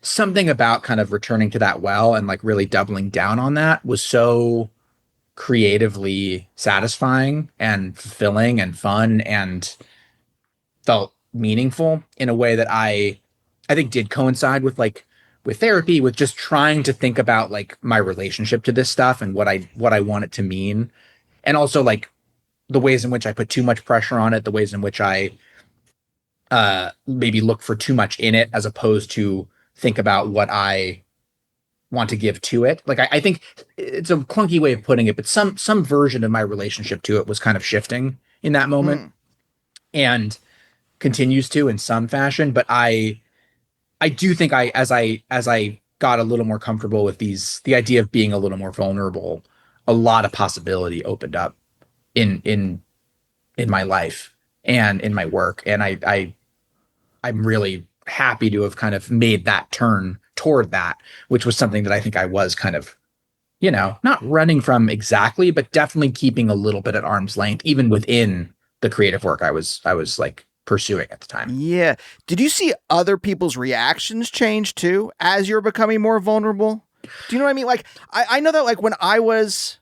Something about kind of returning to that well and like really doubling down on that was so creatively satisfying and fulfilling and fun, and felt meaningful in a way that I think did coincide with therapy, with just trying to think about like my relationship to this stuff and what I want it to mean. And also like the ways in which I put too much pressure on it, the ways in which I maybe look for too much in it, as opposed to think about what I want to give to it. Like I think it's a clunky way of putting it, but some version of my relationship to it was kind of shifting in that moment, and continues to in some fashion. But I do think as I got a little more comfortable with the idea of being a little more vulnerable, a lot of possibility opened up in my life and in my work. And I'm really happy to have kind of made that turn toward that, which was something that I think I was kind of, not running from exactly, but definitely keeping a little bit at arm's length, even within the creative work I was like pursuing at the time. Yeah. Did you see other people's reactions change too as you're becoming more vulnerable? Do you know what I mean? Like, I know that like when I was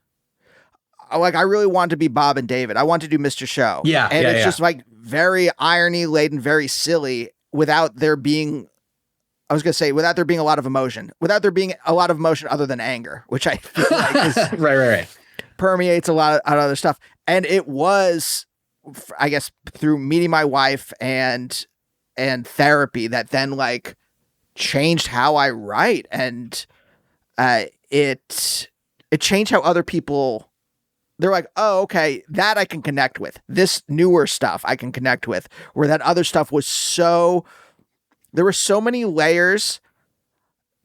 like, I really wanted to be Bob and David. I wanted to do Mr. Show. Yeah. And it's just like very irony laden, very silly, without there being, I was going to say, without there being a lot of emotion, other than anger, which I feel like is right. permeates a lot of other stuff. And it was, I guess, through meeting my wife and therapy that then like changed how I write. And it changed how other people, they're like, oh, okay, that I can connect with. This newer stuff I can connect with, where that other stuff was there were so many layers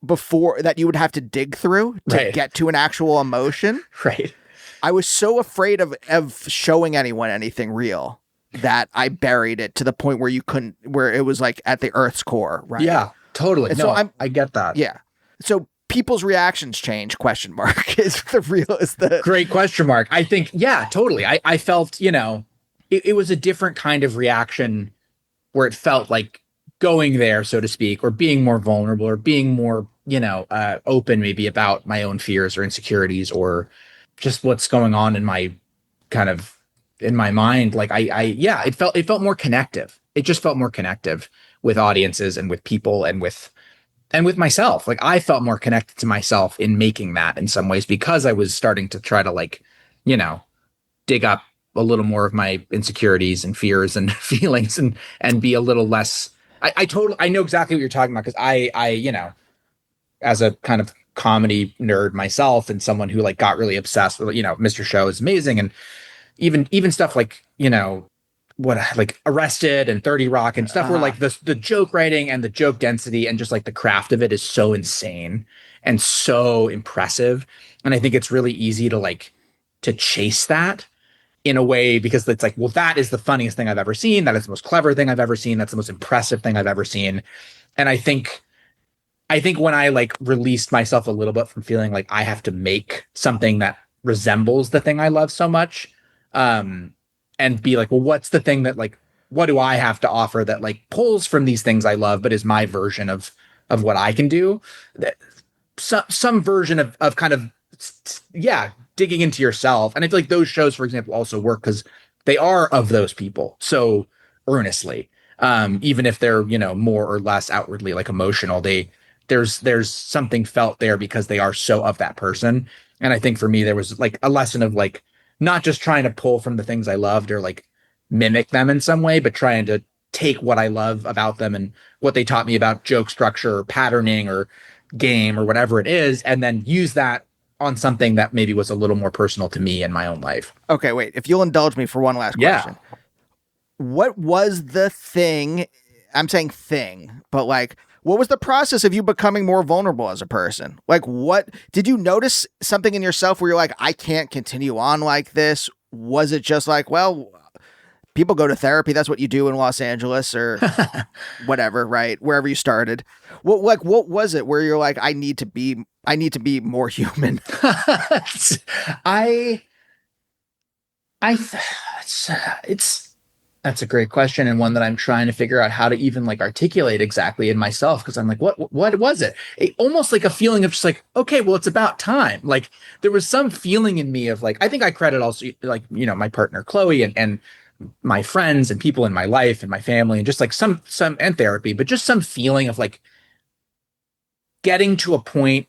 before that you would have to dig through to get to an actual emotion. Right. I was so afraid of showing anyone anything real that I buried it to the point where where it was like at the Earth's core. Right. Yeah, totally. And no, I get that. Yeah. So people's reactions change, ? Is the great question mark. I think, yeah, totally. I felt, it was a different kind of reaction, where it felt like going there, so to speak, or being more vulnerable, or being more, open maybe about my own fears or insecurities, or just what's going on in my mind. Like it felt more connective. It just felt more connective with audiences and with people and with myself. Like I felt more connected to myself in making that in some ways, because I was starting to try to dig up a little more of my insecurities and fears and feelings, and be a little less. I know exactly what you're talking about, because I as a kind of comedy nerd myself, and someone who like got really obsessed with, Mr. Show is amazing. And even stuff like, what, like Arrested and 30 Rock and stuff, where like the joke writing and the joke density and just like the craft of it is so insane and so impressive. And I think it's really easy to chase that in a way, because it's like, well, that is the funniest thing I've ever seen. That is the most clever thing I've ever seen. That's the most impressive thing I've ever seen. And I think when I like released myself a little bit from feeling like I have to make something that resembles the thing I love so much, and be like, well, what's the thing that like, what do I have to offer that like pulls from these things I love, but is my version of what I can do? Some version of kind of, digging into yourself. And I feel like those shows, for example, also work because they are of those people so earnestly, even if they're, more or less outwardly like emotional, there's something felt there because they are so of that person. And I think for me, there was like a lesson of like, not just trying to pull from the things I loved or like mimic them in some way, but trying to take what I love about them and what they taught me about joke structure or patterning or game or whatever it is, and then use that on something that maybe was a little more personal to me in my own life. Okay, wait. If you'll indulge me for one last question. What was the thing? I'm saying thing, but like, what was the process of you becoming more vulnerable as a person? Like, what did you notice something in yourself where you're like, I can't continue on like this? Was it just like, well, people go to therapy. That's what you do in Los Angeles or whatever, right? Wherever you started. What was it where you're like, I need to be more human? I it's that's a great question, and one that I'm trying to figure out how to even like articulate exactly in myself, because I'm like, what was it? Almost like a feeling of just like, okay, well, it's about time. Like there was some feeling in me of like, I think I credit also like, you know, my partner Chloe and my friends and people in my life and my family and just like some and therapy, but just some feeling of like getting to a point.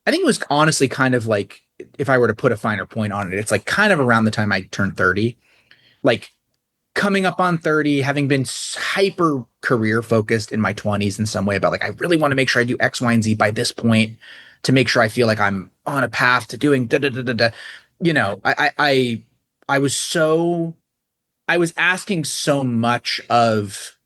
I think it was honestly kind of like, if I were to put a finer point on it, it's like kind of around the time I turned 30, like coming up on 30, having been hyper career focused in my 20s in some way about like, I really want to make sure I do X, Y, and Z by this point to make sure I feel like I'm on a path to doing da da da da da. You know, I was asking so much of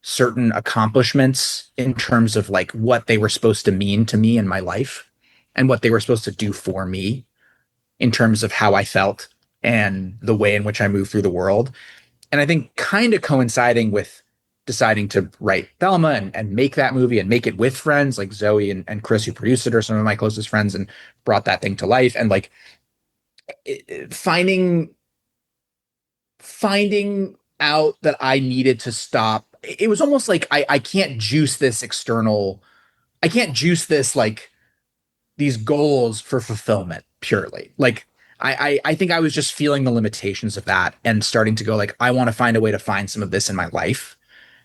certain accomplishments in terms of like what they were supposed to mean to me in my life and what they were supposed to do for me in terms of how I felt and the way in which I moved through the world. And I think kind of coinciding with deciding to write Thelma and make that movie and make it with friends like Zoe and Chris, who produced it, are some of my closest friends and brought that thing to life. And like finding out that I needed to stop. It was almost like I can't juice this like these goals for fulfillment purely. Like I think I was just feeling the limitations of that and starting to go like, I want to find a way to find some of this in my life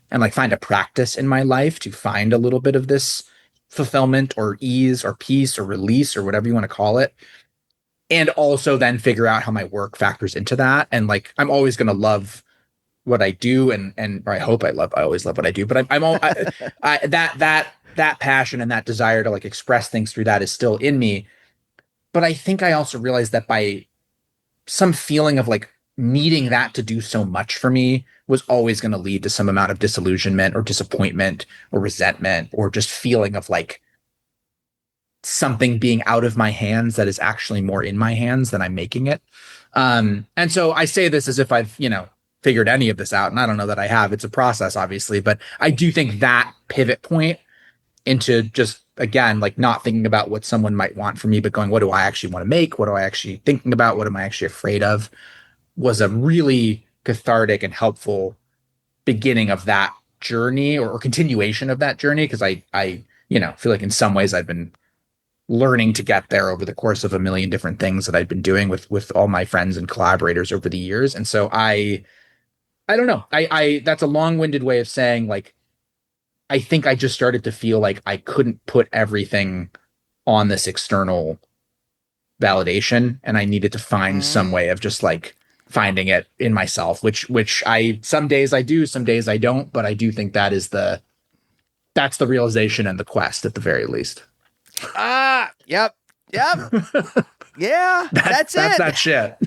and like find a practice in my life to find a little bit of this fulfillment or ease or peace or release or whatever you want to call it. And also then figure out how my work factors into that. And like, I'm always going to love what I do. Or I hope I always love what I do, but that passion and that desire to like express things through that is still in me. But I think I also realized that by some feeling of like needing that to do so much for me was always going to lead to some amount of disillusionment or disappointment or resentment or just feeling of like something being out of my hands that is actually more in my hands than I'm making it. And so I say this as if I've, you know, figured any of this out. And I don't know that I have. It's a process, obviously, but I do think that pivot point into just, again, like not thinking about what someone might want from me, but going, what do I actually want to make? What do I actually thinking about? What am I actually afraid of? Was a really cathartic and helpful beginning of that journey or continuation of that journey. Cause I, you know, feel like in some ways I've been learning to get there over the course of a million different things that I've been doing with all my friends and collaborators over the years. And so I don't know. I that's a long-winded way of saying like, I think I just started to feel like I couldn't put everything on this external validation and I needed to find some way of just like finding it in myself, which I, some days I do, some days I don't, but I do think that's the realization and the quest at the very least. Yep. Yeah, that's it. That shit.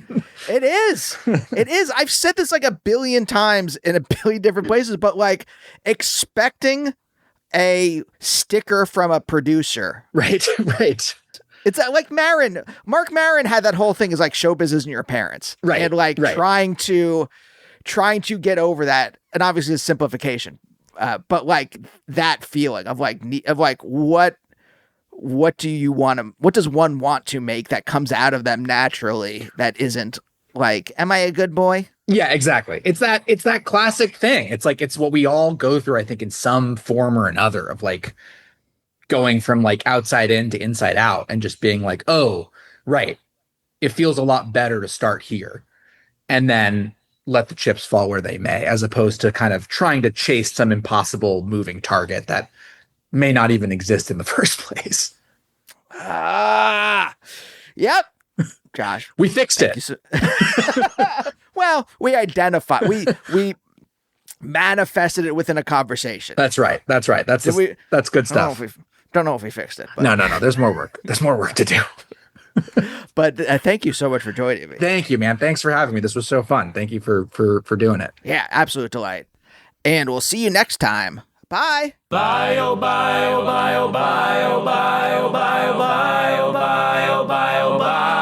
It is. It is. I've said this like a billion times in a billion different places, but like expecting a sticker from a producer. Right. It's like Mark Maron had that whole thing is like show business and your parents. Right. And like trying to get over that. And obviously it's simplification. But like that feeling of like what does one want to make that comes out of them naturally that isn't like, am I a good boy? Yeah, exactly. It's that classic thing. It's like, it's what we all go through, I think, in some form or another of like going from like outside in to inside out and just being like, oh, right. It feels a lot better to start here and then let the chips fall where they may, as opposed to kind of trying to chase some impossible moving target that may not even exist in the first place. Yep. Josh, we fixed it. Well, we identified, we manifested it within a conversation. That's right. That's good stuff. Don't know if we fixed it. But. No. There's more work. There's more work to do. But thank you so much for joining me. Thank you, man. Thanks for having me. This was so fun. Thank you for doing it. Yeah, absolute delight. And we'll see you next time. Bye. Bye, oh, bye, oh, bye, oh, bye, oh, bye, oh, bye, oh, bye, oh, bye, oh, bye, oh, bye.